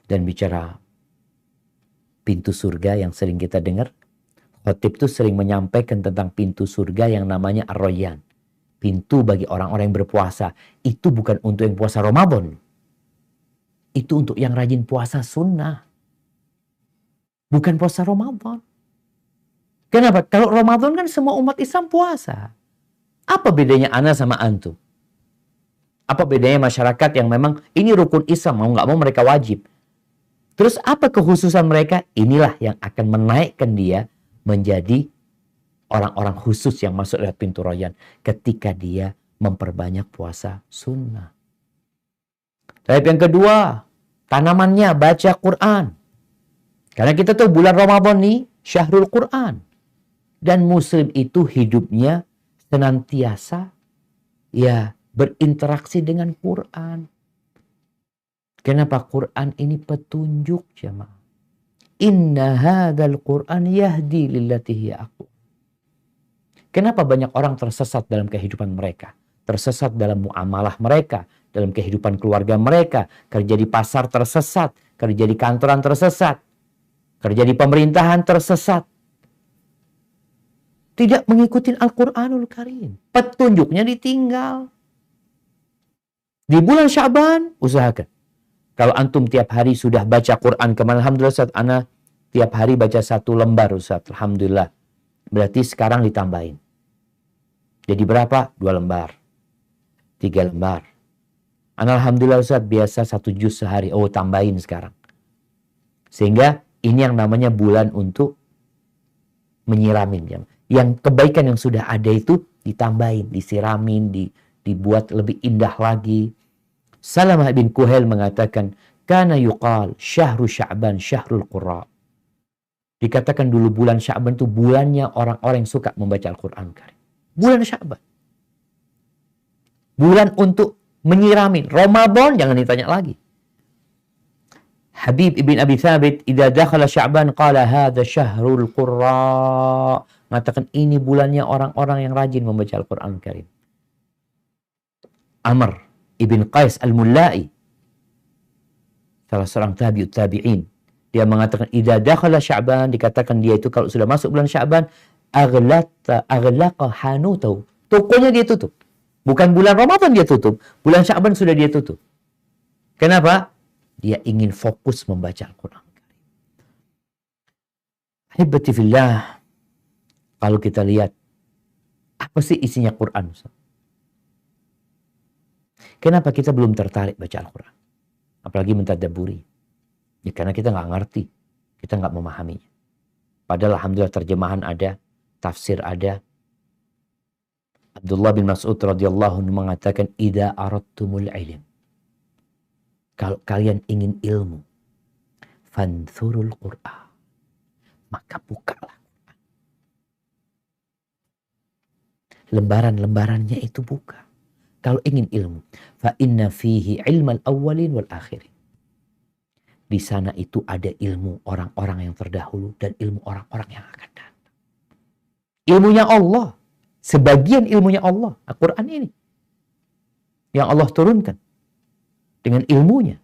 Dan bicara pintu surga yang sering kita dengar, khotib itu sering menyampaikan tentang pintu surga yang namanya Ar-Rayyan. Pintu bagi orang-orang yang berpuasa. Itu bukan untuk yang puasa Ramadan. Itu untuk yang rajin puasa sunnah. Bukan puasa Ramadan. Kenapa? Kalau Ramadan kan semua umat Islam puasa. Apa bedanya ana sama antum? Apa bedanya masyarakat yang memang ini rukun Islam, mau nggak mau mereka wajib. Terus apa kekhususan mereka? Inilah yang akan menaikkan dia menjadi orang-orang khusus yang masuk lewat pintu Rayyan ketika dia memperbanyak puasa sunnah. Tapi yang kedua, tanamannya baca Quran. Karena kita tahu bulan Ramadan nih Syahrul Quran. Dan muslim itu hidupnya senantiasa ya berinteraksi dengan Quran. Kenapa? Quran ini petunjuk jemaah. Inna hadzal Quran yahdi lillati hiya aqwam. Kenapa banyak orang tersesat dalam kehidupan mereka? Tersesat dalam muamalah mereka, dalam kehidupan keluarga mereka, kerja di pasar tersesat, kerja di kantoran tersesat, kerja di pemerintahan tersesat. Tidak mengikuti Al-Quranul Karim. Petunjuknya ditinggal. Di bulan Sya'ban, usahakan. Kalau antum tiap hari sudah baca Quran, kemarin alhamdulillah Ustaz, ana tiap hari baca 1 lembar Ustaz, alhamdulillah. Berarti sekarang ditambahin. Jadi berapa? 2 lembar. 3 lembar. Ana alhamdulillah Ustaz, biasa 1 juz sehari. Oh, tambahin sekarang. Sehingga ini yang namanya bulan untuk menyiramin. Yang kebaikan yang sudah ada itu ditambahin, disiramin, dibuat lebih indah lagi. Salamah bin Kuhail mengatakan, kana yuqal syahru Sya'ban syahrul qurra. Dikatakan dulu bulan Sya'ban itu bulannya orang-orang yang suka membaca Al-Quran Karim. Bulan Sya'ban. Bulan untuk menyiramin. Ramadan jangan ditanya lagi. Habib ibn Abi Thabit, idza dakhala Sya'ban qala hadza syahrul qurra. Mengatakan ini bulannya orang-orang yang rajin membaca Al-Qur'an Karim. Amr ibn Qais Al-Mullai, salah seorang tabi'in, dia mengatakan idza dakhala Sya'ban, dikatakan dia itu kalau sudah masuk bulan Sya'ban, aghlaqa hanutahu. Tokonya dia tutup. Bukan bulan Ramadan dia tutup, bulan Sya'ban sudah dia tutup. Kenapa? Dia ingin fokus membaca Al-Quran. Ahibati fillah, kalau kita lihat, apa sih isinya Quran? Kenapa kita belum tertarik baca Al-Quran? Apalagi mentadabburi. Ya karena kita nggak ngerti, kita nggak memahaminya. Padahal alhamdulillah terjemahan ada, tafsir ada. Abdullah bin Mas'ud radhiyallahu anhu mengatakan, idza aradtumul ilm, kalau kalian ingin ilmu, fanthurul Qur'an, maka bukalah lembaran-lembarannya itu, buka. Kalau ingin ilmu, fa inna fihi ilmal awwalin wal akhirin. Di sana itu ada ilmu orang-orang yang terdahulu dan ilmu orang-orang yang akan datang. Ilmunya Allah, sebagian ilmunya Allah, Al-Quran ini yang Allah turunkan dengan ilmunya.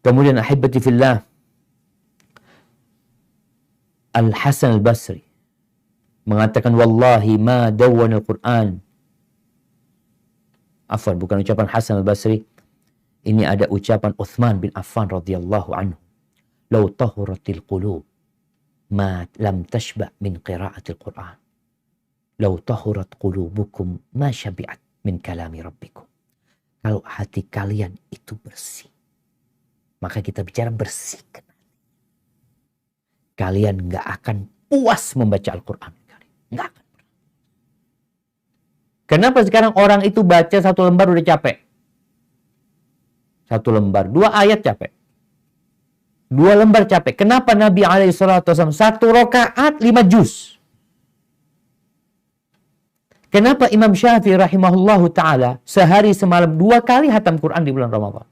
Kemudian ahibati fillah, Al-Hasan Al-Basri mengatakan, wallahi ma dawwana Al-Quran. Afwan, bukan ucapan Hasan Al-Basri. Ini ada ucapan Uthman bin Affan radhiyallahu anhu. Lau tahuratil qulub ma lam tashba' min qira'atil Quran. Lau tahurat qulubukum ma syabi'at min kalami rabbikum. Kalau hati kalian itu bersih, maka kita bicara bersihkan. Kalian nggak akan puas membaca Al-Quran. Nggak akan. Kenapa sekarang orang itu baca satu lembar udah capek? Satu lembar, 2 ayat capek. 2 lembar capek. Kenapa Nabi SAW 1 rakaat 5 juz? Kenapa Imam Syafi'i rahimahullahu ta'ala sehari semalam 2 kali hatam Quran di bulan Ramadan?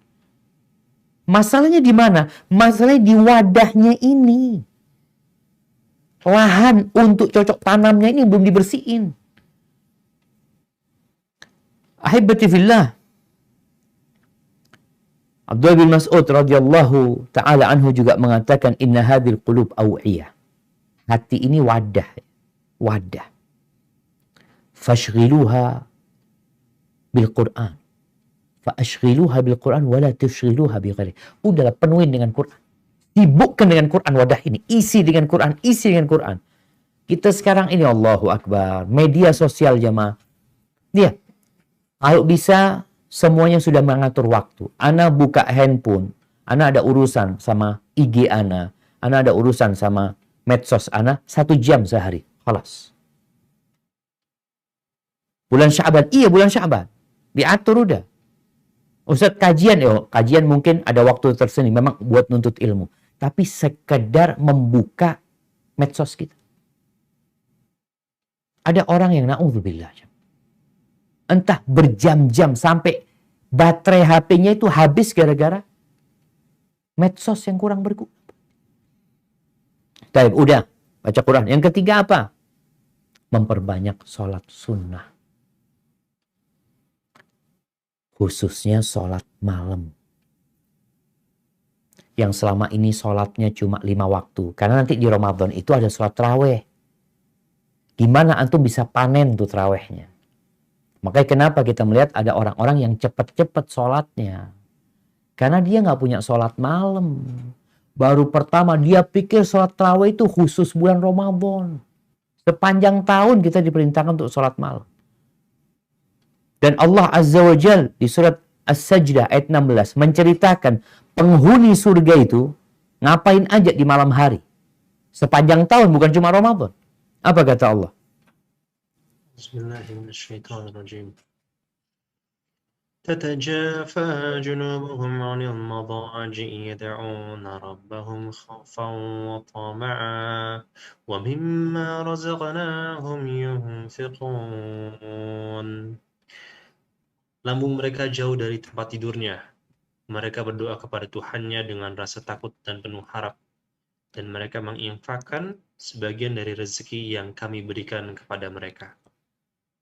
Masalahnya di mana? Masalahnya di wadahnya ini. Lahan untuk cocok tanamnya ini belum dibersihin. Ahibati fillah, Abdullah bin Mas'ud radhiyallahu ta'ala anhu juga mengatakan, inna hadhil qulub aw'iyah. Hati ini wadah. Wadah. Fashghiluha bil Quran. Fashghiluha bil Quran wala tushghiluha bi ghairi. Udahlah, penuhin dengan Quran. Sibukkan dengan Quran wadah ini. Isi dengan Quran, isi dengan Quran. Kita sekarang ini, Allahu Akbar, media sosial jamaah. Dia, kalau bisa semuanya sudah mengatur waktu. Ana buka handphone, ana ada urusan sama IG ana ada urusan sama medsos ana 1 jam sehari. Khalas. Bulan Sya'ban, iya bulan Sya'ban. Diatur udah. Ustaz kajian, kajian mungkin ada waktu tersendiri. Memang buat nuntut ilmu. Tapi sekedar membuka medsos kita. Ada orang yang na'udzubillah. Entah berjam-jam sampai baterai HP-nya itu habis gara-gara medsos yang kurang berguna. Baik, udah. Baca Quran. Yang ketiga apa? Memperbanyak sholat sunnah. Khususnya sholat malam. Yang selama ini sholatnya cuma 5 waktu. Karena nanti di Ramadan itu ada sholat tarawih. Gimana antum bisa panen tuh tarawihnya? Makanya kenapa kita melihat ada orang-orang yang cepat-cepat sholatnya. Karena dia nggak punya sholat malam. Baru pertama dia pikir sholat tarawih itu khusus bulan Ramadan. Sepanjang tahun kita diperintahkan untuk sholat malam. Dan Allah Azza wa Jal di surat As-Sajdah ayat 16 menceritakan penghuni surga itu ngapain aja di malam hari. Sepanjang tahun, bukan cuma Ramadan. Apa kata Allah? Bismillahirrahmanirrahim. تتجافى جنوبهم عن المضاجع يدعون ربهم خوفا وطمعا ومما رزقناهم ينفقون. Lambung mereka jauh dari tempat tidurnya Mereka berdoa kepada Tuhannya dengan rasa takut dan penuh harap. Dan mereka menginfakkan sebagian dari rezeki yang kami berikan kepada mereka.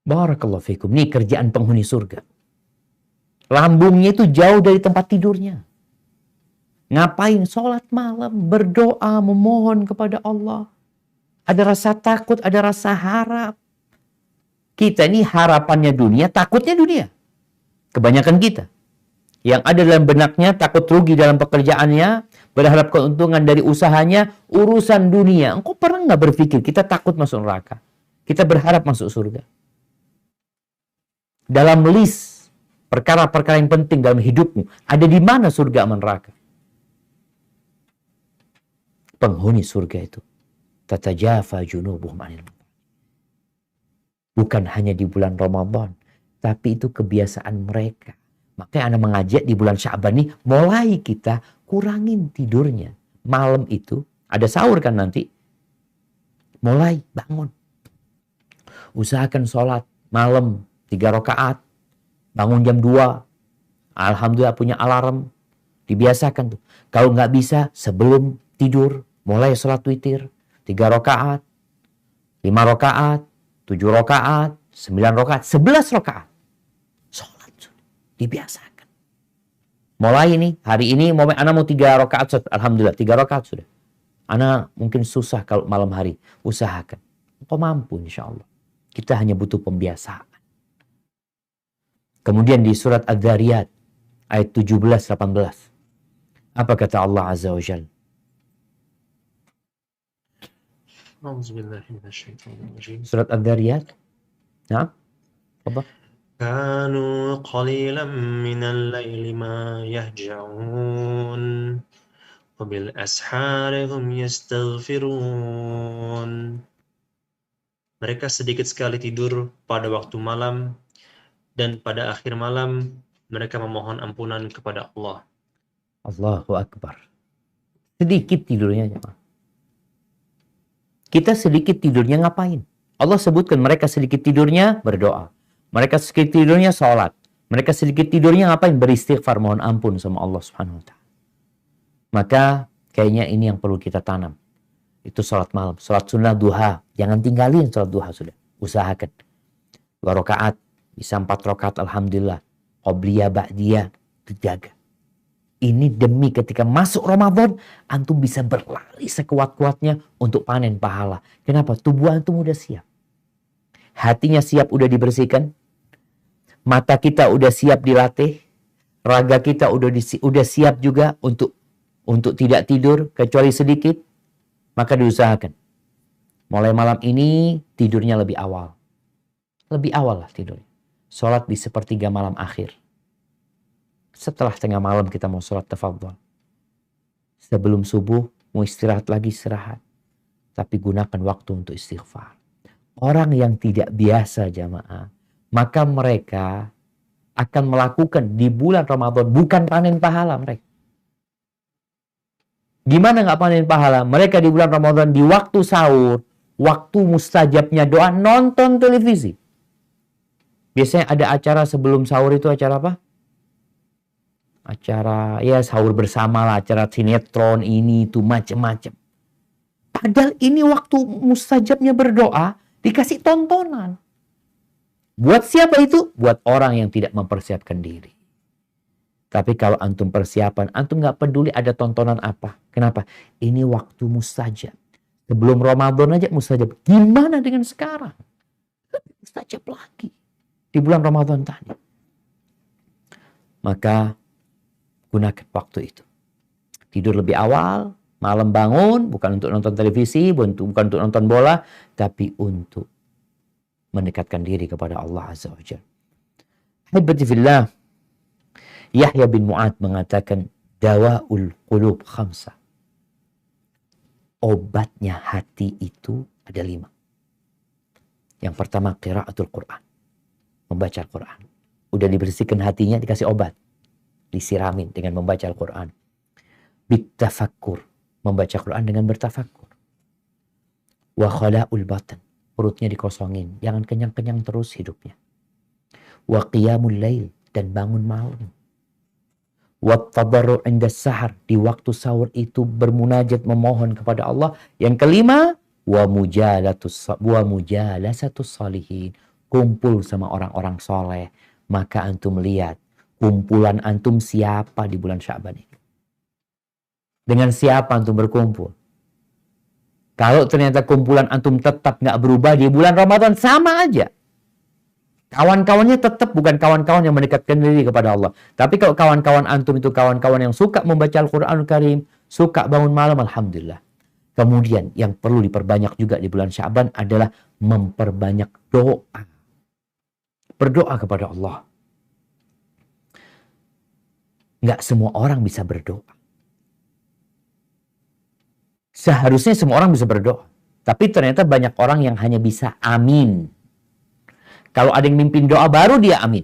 Barakallahu fikum. Ini kerjaan penghuni surga. Lambungnya itu jauh dari tempat tidurnya. Ngapain? Sholat malam, berdoa, memohon kepada Allah. Ada rasa takut, ada rasa harap. Kita ini harapannya dunia, takutnya dunia. Kebanyakan kita. Yang ada dalam benaknya, takut rugi dalam pekerjaannya, berharap keuntungan dari usahanya, urusan dunia. Engkau pernah nggak berpikir kita takut masuk neraka? Kita berharap masuk surga. Dalam list perkara-perkara yang penting dalam hidupmu, ada di mana surga sama neraka? Penghuni surga itu tatajafa junubuhum anil. Bukan hanya di bulan Ramadan, tapi itu kebiasaan mereka. Makanya Anda mengajak di bulan Sya'ban ini, mulai kita kurangin tidurnya. Malam itu, ada sahur kan nanti. Mulai bangun. Usahakan sholat malam 3 rakaat. Bangun jam 2. Alhamdulillah punya alarm. Dibiasakan tuh. Kalau nggak bisa, sebelum tidur, mulai sholat witir. 3 rakaat, 5 rakaat, 7 rakaat, 9 rakaat, 11 rakaat. Sholat sudah. Dibiasakan. Mulai ini, hari ini Ana mau 3 rakaat. Alhamdulillah 3 rakaat sudah. Ana mungkin susah kalau malam hari. Usahakan. Kau mampu insya Allah. Kita hanya butuh pembiasaan. Kemudian di surat Adz-Dzariyat ayat 17-18. Apa kata Allah Azza wa Jalla? Surat Adz-Dzariyat. Nah, apa? Kanu qalilan minal laili ma yahja'un wa bil ashari hum yastaghfirun. Mereka sedikit sekali tidur pada waktu malam, dan pada akhir malam mereka memohon ampunan kepada Allah. Allahu Akbar. Sedikit tidurnya. Kita sedikit tidurnya ngapain? Allah sebutkan mereka sedikit tidurnya berdoa. Mereka sedikit tidurnya sholat. Mereka sedikit tidurnya ngapain? Beristighfar, mohon ampun sama Allah Subhanahu wa ta'ala. Maka kayaknya ini yang perlu kita tanam. Itu sholat malam. Sholat sunnah duha. Jangan tinggalin sholat duha sudah. Usahakan. 2 rakaat. Bisa 4 rakaat. Alhamdulillah. Qobliyah, ba'diyah. Dijaga. Ini demi ketika masuk Ramadan, antum bisa berlari sekuat-kuatnya untuk panen pahala. Kenapa? Tubuh antum udah siap. Hatinya siap, udah dibersihkan. Mata kita udah siap dilatih. Raga kita udah siap juga untuk tidak tidur, kecuali sedikit. Maka diusahakan. Mulai malam ini, tidurnya lebih awal. Lebih awal lah tidurnya. Sholat di 1/3 malam akhir. Setelah tengah malam kita mau sholat tafadhol. Sebelum subuh mau istirahat lagi, istirahat. Tapi gunakan waktu untuk istighfar. Orang yang tidak biasa jamaah, maka mereka akan melakukan di bulan Ramadan bukan panen pahala mereka. Gimana nggak panen pahala? Mereka di bulan Ramadan di waktu sahur, waktu mustajabnya doa, nonton televisi. Biasanya ada acara sebelum sahur, itu acara apa? Acara ya sahur bersama lah, acara sinetron ini itu macam-macam. Padahal ini waktu mustajabnya berdoa, dikasih tontonan. Buat siapa itu? Buat orang yang tidak mempersiapkan diri. Tapi kalau antum persiapan, antum nggak peduli ada tontonan apa. Kenapa? Ini waktu mustajab. Sebelum Ramadan aja mustajab. Gimana dengan sekarang? Mustajab lagi. Di bulan Ramadan tadi. Maka gunakan waktu itu. Tidur lebih awal, malam bangun, bukan untuk nonton televisi, bukan untuk nonton bola, tapi untuk mendekatkan diri kepada Allah Azza wa Jalla. Habibati fillah, Yahya bin Mu'ad mengatakan, dawaul qulub 5. Obatnya hati itu ada 5. Yang pertama, qiraatul Quran. Membaca Al-Quran. Udah dibersihkan hatinya, dikasih obat. Disiramin dengan membaca Al-Quran. Bitafakkur. Membaca Quran dengan bertafakkur. Wa khala'ul batan. Perutnya dikosongin. Jangan kenyang-kenyang terus hidupnya. Wa qiyamul lail. Dan bangun malam. Wat-tadarru' inda sahar, di waktu sahur itu bermunajat memohon kepada Allah. Yang kelima, wa mujalasatus salihin, kumpul sama orang-orang soleh. Maka antum lihat kumpulan antum siapa di bulan Sya'ban ini. Dengan siapa antum berkumpul? Kalau ternyata kumpulan antum tetap nggak berubah di bulan Ramadan, sama aja. Kawan-kawannya tetap bukan kawan-kawan yang mendekatkan diri kepada Allah. Tapi kalau kawan-kawan antum itu kawan-kawan yang suka membaca Al-Quranul Karim, suka bangun malam, alhamdulillah. Kemudian yang perlu diperbanyak juga di bulan Sya'ban adalah memperbanyak doa. Berdoa kepada Allah. Nggak semua orang bisa berdoa. Seharusnya semua orang bisa berdoa. Tapi ternyata banyak orang yang hanya bisa amin. Kalau ada yang mimpin doa baru dia amin.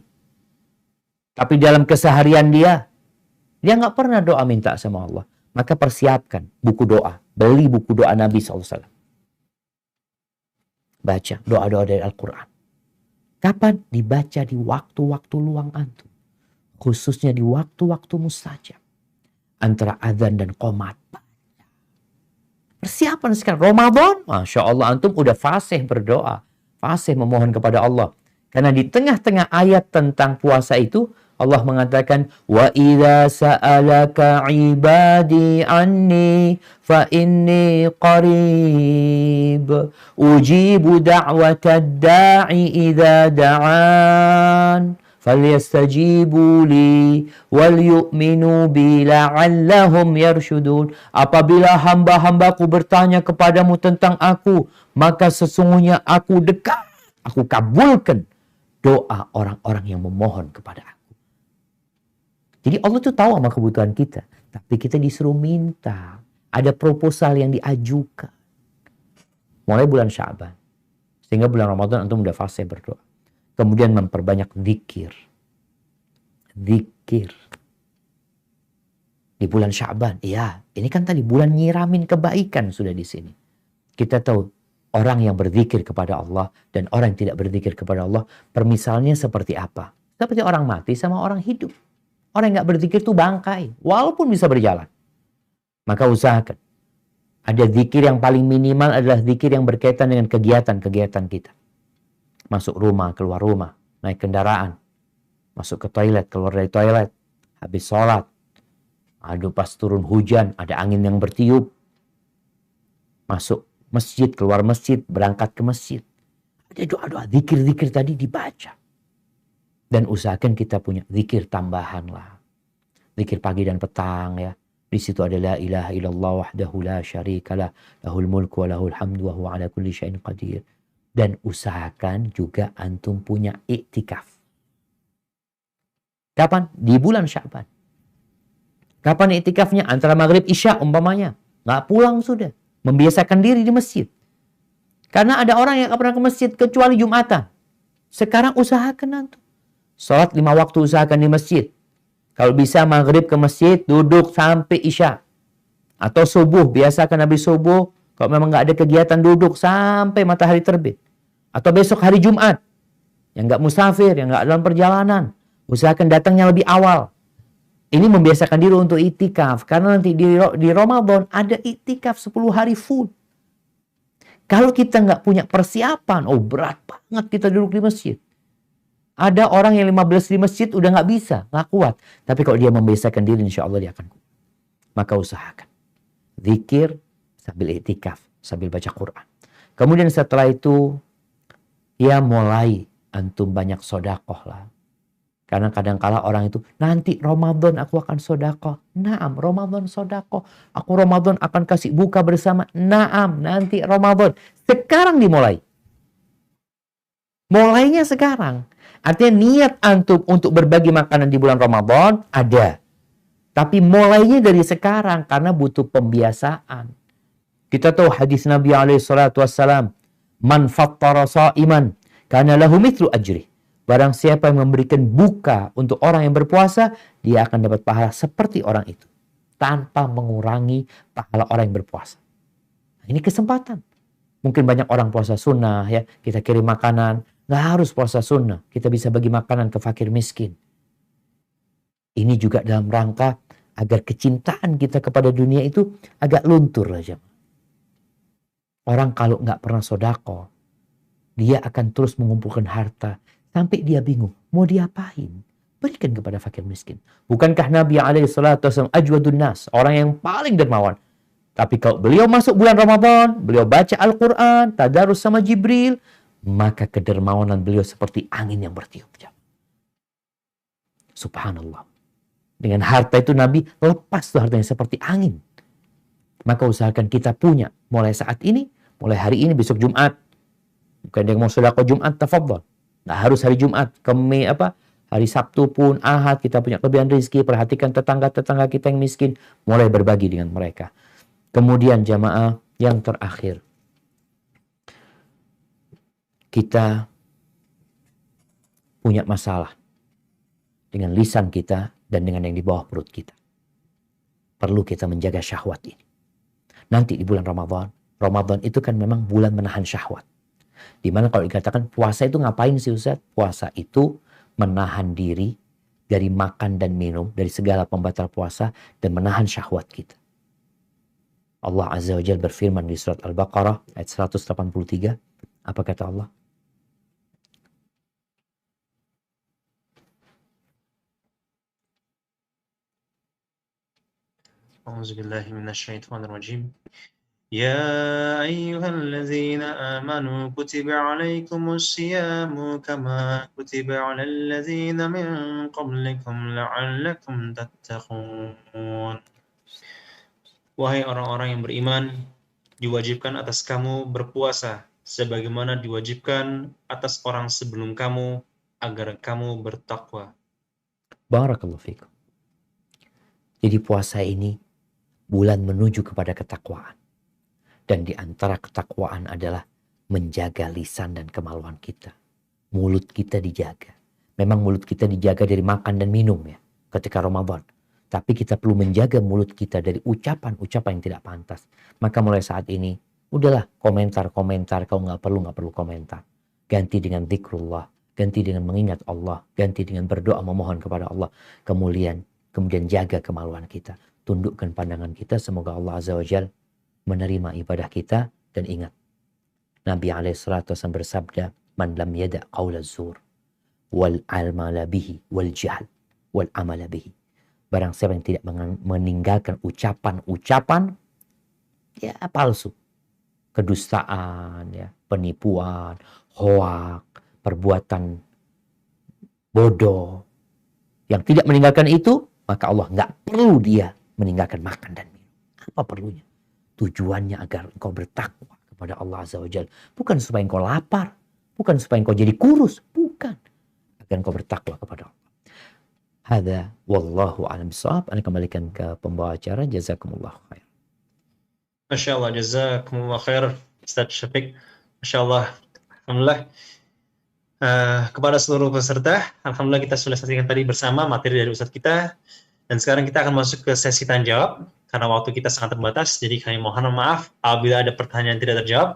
Tapi dalam keseharian dia nggak pernah doa minta sama Allah. Maka persiapkan buku doa. Beli buku doa Nabi SAW. Baca doa-doa dari Al-Quran. Kapan? Dibaca di waktu-waktu luang antum. Khususnya di waktu-waktu mustajab. Antara azan dan qomat. Persiapan sekarang. Ramadan, Masya Allah, antum udah fasih berdoa. Fasih memohon kepada Allah. Karena di tengah-tengah ayat tentang puasa itu, Allah mengatakan, wa idza sa'alaka ibadi anni fa inni qarib ujibu da'watad da'i idza da'an falyastajibu li wal yu'minu bi la'allahum yarshudun. Apabila hamba-hambaku bertanya kepadamu tentang aku, maka sesungguhnya aku dekat, aku kabulkan doa orang-orang yang memohon kepada aku. Jadi Allah tuh tahu sama kebutuhan kita, tapi kita disuruh minta. Ada proposal yang diajukan. Mulai bulan Sya'ban. Sehingga bulan Ramadan antum udah fase berdoa. Kemudian memperbanyak zikir. Zikir. Di bulan Sya'ban. Iya, ini kan tadi bulan nyiramin kebaikan sudah di sini. Kita tahu orang yang berzikir kepada Allah dan orang yang tidak berzikir kepada Allah, permisalnya seperti apa? Seperti orang mati sama orang hidup. Orang yang nggak berzikir itu bangkai, walaupun bisa berjalan. Maka usahakan. Ada zikir yang paling minimal adalah zikir yang berkaitan dengan kegiatan-kegiatan kita. Masuk rumah, keluar rumah, naik kendaraan, masuk ke toilet, keluar dari toilet, habis sholat, aduh pas turun hujan, ada angin yang bertiup, masuk masjid, keluar masjid, berangkat ke masjid. Ada doa-doa, zikir-zikir tadi dibaca. Dan usahakan kita punya zikir tambahan lah. Zikir pagi dan petang ya. Di situ ada la ilaha illallah wahdahu la syarikalah, lahul mulku wa lahul hamdu wa huwa ala kulli syai'in qadir. Dan usahakan juga antum punya iktikaf. Kapan? Di bulan Sya'ban. Kapan iktikafnya? Antara maghrib isya umpamanya. Nggak pulang sudah. Membiasakan diri di masjid. Karena ada orang yang nggak pernah ke masjid kecuali Jumatan. Sekarang usahakan antum. Sholat 5 waktu usahakan di masjid. Kalau bisa maghrib ke masjid, duduk sampai isya. Atau subuh, biasakan habis subuh. Kalau memang nggak ada kegiatan, duduk sampai matahari terbit. Atau besok hari Jumat. Yang nggak musafir, yang nggak dalam perjalanan. Usahakan datangnya lebih awal. Ini membiasakan diri untuk iktikaf. Karena nanti di Ramadan ada iktikaf 10 hari full. Kalau kita nggak punya persiapan, oh berat banget kita duduk di masjid. Ada orang yang 15 di masjid udah nggak bisa, nggak kuat. Tapi kalau dia membiasakan diri, insya Allah dia akan kuat. Maka usahakan. Zikir sambil iktikaf, sambil baca Quran. Kemudian setelah itu, ya mulai antum banyak sodakoh lah. Karena kadang-kala orang itu, nanti Ramadan aku akan sodakoh. Naam, Ramadan sodakoh. Aku Ramadan akan kasih buka bersama. Naam, nanti Ramadan. Sekarang dimulai. Mulainya sekarang. Artinya niat antum untuk berbagi makanan di bulan Ramadan ada. Tapi mulainya dari sekarang karena butuh pembiasaan. Kita tahu hadis Nabi SAW. Man fattara sa'iman kana lahu mithlu ajri. Barang siapa yang memberikan buka untuk orang yang berpuasa, dia akan dapat pahala seperti orang itu. Tanpa mengurangi pahala orang yang berpuasa. Nah, ini kesempatan. Mungkin banyak orang puasa sunnah ya. Kita kirim makanan. Nggak harus puasa sunnah. Kita bisa bagi makanan ke fakir miskin. Ini juga dalam rangka agar kecintaan kita kepada dunia itu agak luntur lah jemaah. Orang kalau nggak pernah sodako, dia akan terus mengumpulkan harta sampai dia bingung mau diapain. Berikan kepada fakir miskin. Bukankah Nabi SAW ajwadun nas, orang yang paling dermawan. Tapi kalau beliau masuk bulan Ramadan, beliau baca Al-Quran, tadarus sama Jibril, maka kedermawanan beliau seperti angin yang bertiup. Subhanallah. Dengan harta itu Nabi lepas tuh hartanya seperti angin. Maka usahakan kita punya mulai saat ini, mulai hari ini, besok Jumat. Bukan yang mau sedekah Jumat, tafadhol. Nggak harus hari Jumat, hari Sabtu pun, Ahad, kita punya kelebihan rezeki. Perhatikan tetangga-tetangga kita yang miskin, mulai berbagi dengan mereka. Kemudian jamaah yang terakhir, kita punya masalah dengan lisan kita dan dengan yang di bawah perut kita. Perlu kita menjaga syahwat ini. Nanti di bulan Ramadan itu kan memang bulan menahan syahwat. Dimana kalau dikatakan puasa itu ngapain sih Ustaz? Puasa itu menahan diri dari makan dan minum, dari segala pembatal puasa, dan menahan syahwat kita. Allah Azza wa Jalla berfirman di surat Al-Baqarah ayat 183. Apa kata Allah? A'udzubillahi minasyaitonirrajim. Ya ayyuhallazina amanu kutiba alaikumus siyamu kama kutiba alal ladzina min qablikum la'allakum tattaqun. Wahai orang-orang yang beriman, diwajibkan atas kamu berpuasa sebagaimana diwajibkan atas orang sebelum kamu agar kamu bertakwa. Barakallahu fikum. Jadi puasa ini bulan menuju kepada ketakwaan. Dan di antara ketakwaan adalah menjaga lisan dan kemaluan kita. Mulut kita dijaga. Memang mulut kita dijaga dari makan dan minum ya ketika Ramadan. Tapi kita perlu menjaga mulut kita dari ucapan-ucapan yang tidak pantas. Maka mulai saat ini, udahlah komentar-komentar, kau nggak perlu komentar. Ganti dengan zikrullah, ganti dengan mengingat Allah, ganti dengan berdoa memohon kepada Allah. Kemudian jaga kemaluan kita. Tundukkan pandangan kita, semoga Allah Azza wa Jalla menerima ibadah kita. Dan ingat, Nabi SAW bersabda, man lam yada' qawla zur wal amala bihi wal jahl wal amala bihi. Barang siapa yang tidak meninggalkan ucapan-ucapan ya palsu, kedustaan, ya, penipuan, hoak, perbuatan bodoh, yang tidak meninggalkan itu, maka Allah nggak perlu dia meninggalkan makan dan minum. Apa perlunya? Tujuannya agar engkau bertakwa kepada Allah Azza wa Jalla. Bukan supaya engkau lapar, bukan supaya engkau jadi kurus, bukan. Agar engkau bertakwa kepada Allah. Hadza wallahu a'lam bishawab. Ana kembalikan ke pembawa acara. Jazakumullah khair. Masya Allah, jazakumullah khair Ustaz Syafiq. Masya Allah, alhamdulillah. Kepada seluruh peserta, alhamdulillah kita sudah saksikan tadi bersama materi dari Ustaz kita. Dan sekarang kita akan masuk ke sesi tanya jawab. Karena waktu kita sangat terbatas, jadi kami mohon maaf apabila ada pertanyaan yang tidak terjawab.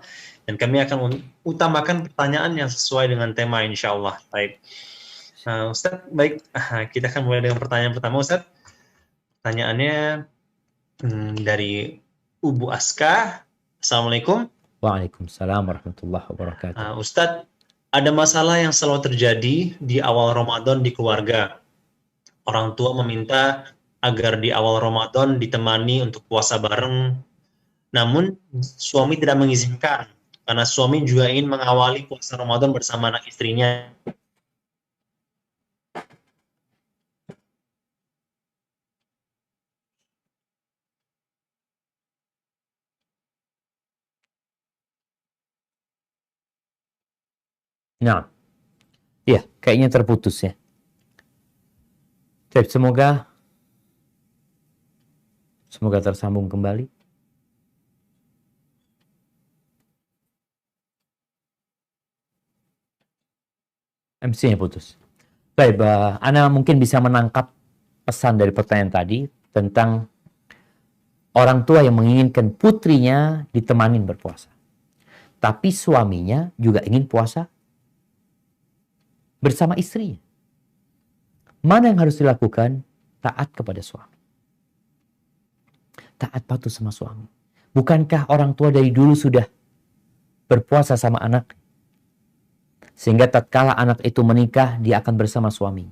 Dan kami akan utamakan pertanyaan yang sesuai dengan tema insya Allah. Baik. Ustaz, baik. Kita akan mulai dengan pertanyaan pertama, Ustaz. Pertanyaannya dari Ubu Aska. Assalamualaikum. Waalaikumsalam warahmatullahi wabarakatuh. Ustaz, ada masalah yang selalu terjadi di awal Ramadan di keluarga. Orang tua meminta agar di awal Ramadan ditemani untuk puasa bareng. Namun suami tidak mengizinkan karena suami juga ingin mengawali puasa Ramadan bersama anak istrinya. Nah, ya kayaknya terputus ya. Jadi semoga tersambung kembali. MC-nya putus. Baik, Ana mungkin bisa menangkap pesan dari pertanyaan tadi tentang orang tua yang menginginkan putrinya ditemanin berpuasa. Tapi suaminya juga ingin puasa bersama istrinya. Mana yang harus dilakukan? taat kepada suami. Taat patuh sama suami. Bukankah orang tua dari dulu sudah berpuasa sama anak? Sehingga tatkala anak itu menikah, dia akan bersama suaminya.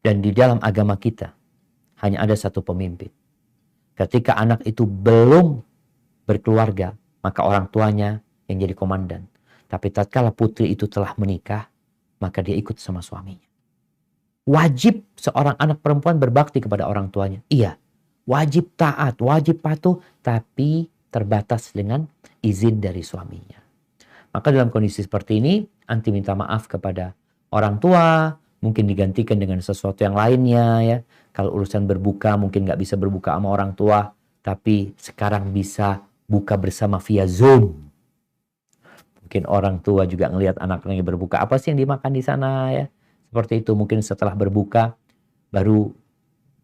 Dan di dalam agama kita, hanya ada satu pemimpin. Ketika anak itu belum berkeluarga, maka orang tuanya yang jadi komandan. Tapi tatkala putri itu telah menikah, maka dia ikut sama suaminya. Wajib seorang anak perempuan berbakti kepada orang tuanya. Iya, wajib taat, wajib patuh, tapi terbatas dengan izin dari suaminya. Maka dalam kondisi seperti ini, anti minta maaf kepada orang tua, mungkin digantikan dengan sesuatu yang lainnya ya. Kalau urusan berbuka mungkin nggak bisa berbuka sama orang tua, tapi sekarang bisa buka bersama via Zoom. Mungkin orang tua juga ngelihat anaknya berbuka, apa sih yang dimakan di sana ya. Seperti itu, mungkin setelah berbuka baru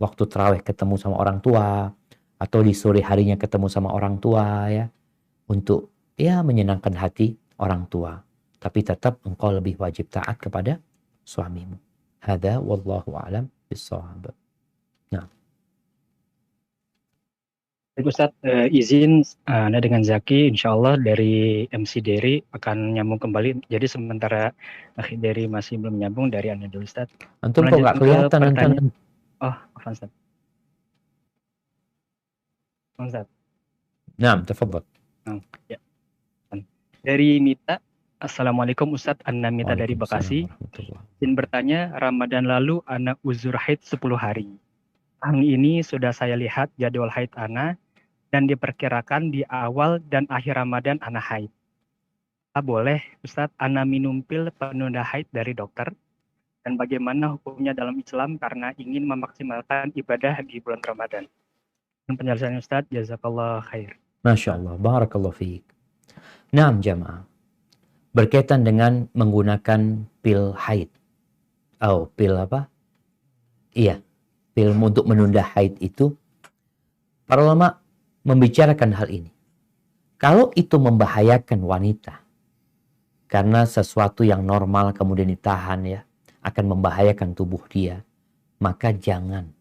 waktu tarawih ketemu sama orang tua, atau di sore harinya ketemu sama orang tua ya, untuk ya menyenangkan hati orang tua. Tapi tetap engkau lebih wajib taat kepada suamimu. Hada wallahu a'lam bissawab. Nah. Baik Ustaz, izin Anda dengan Zaki, insya Allah dari MC Dery akan nyambung kembali. Jadi sementara Akhi Dery masih belum nyambung, dari Anda dulu Ustaz. Antum kok nggak kelihatan antum? Oh, apa Ustaz? Ustaz. Nah, tafadhal. Ya. Dari Mita, Assalamualaikum Ustadz, Anna Mita dari Bekasi. Izin bertanya, Ramadan lalu Ana uzur haid 10 hari. Tahun ini sudah saya lihat jadwal haid Ana dan diperkirakan di awal dan akhir Ramadan Ana haid. Boleh Ustadz Ana minum pil penunda haid dari dokter? Dan bagaimana hukumnya dalam Islam karena ingin memaksimalkan ibadah di bulan Ramadan? Dan penjelasan Ustadz, jazakallah khair. Masya Allah, barakallahu fiik. Nah, jamaah, berkaitan dengan menggunakan pil haid. Oh, pil apa? Iya, pil untuk menunda haid itu, para ulama membicarakan hal ini. Kalau itu membahayakan wanita, karena sesuatu yang normal kemudian ditahan ya, akan membahayakan tubuh dia, maka jangan.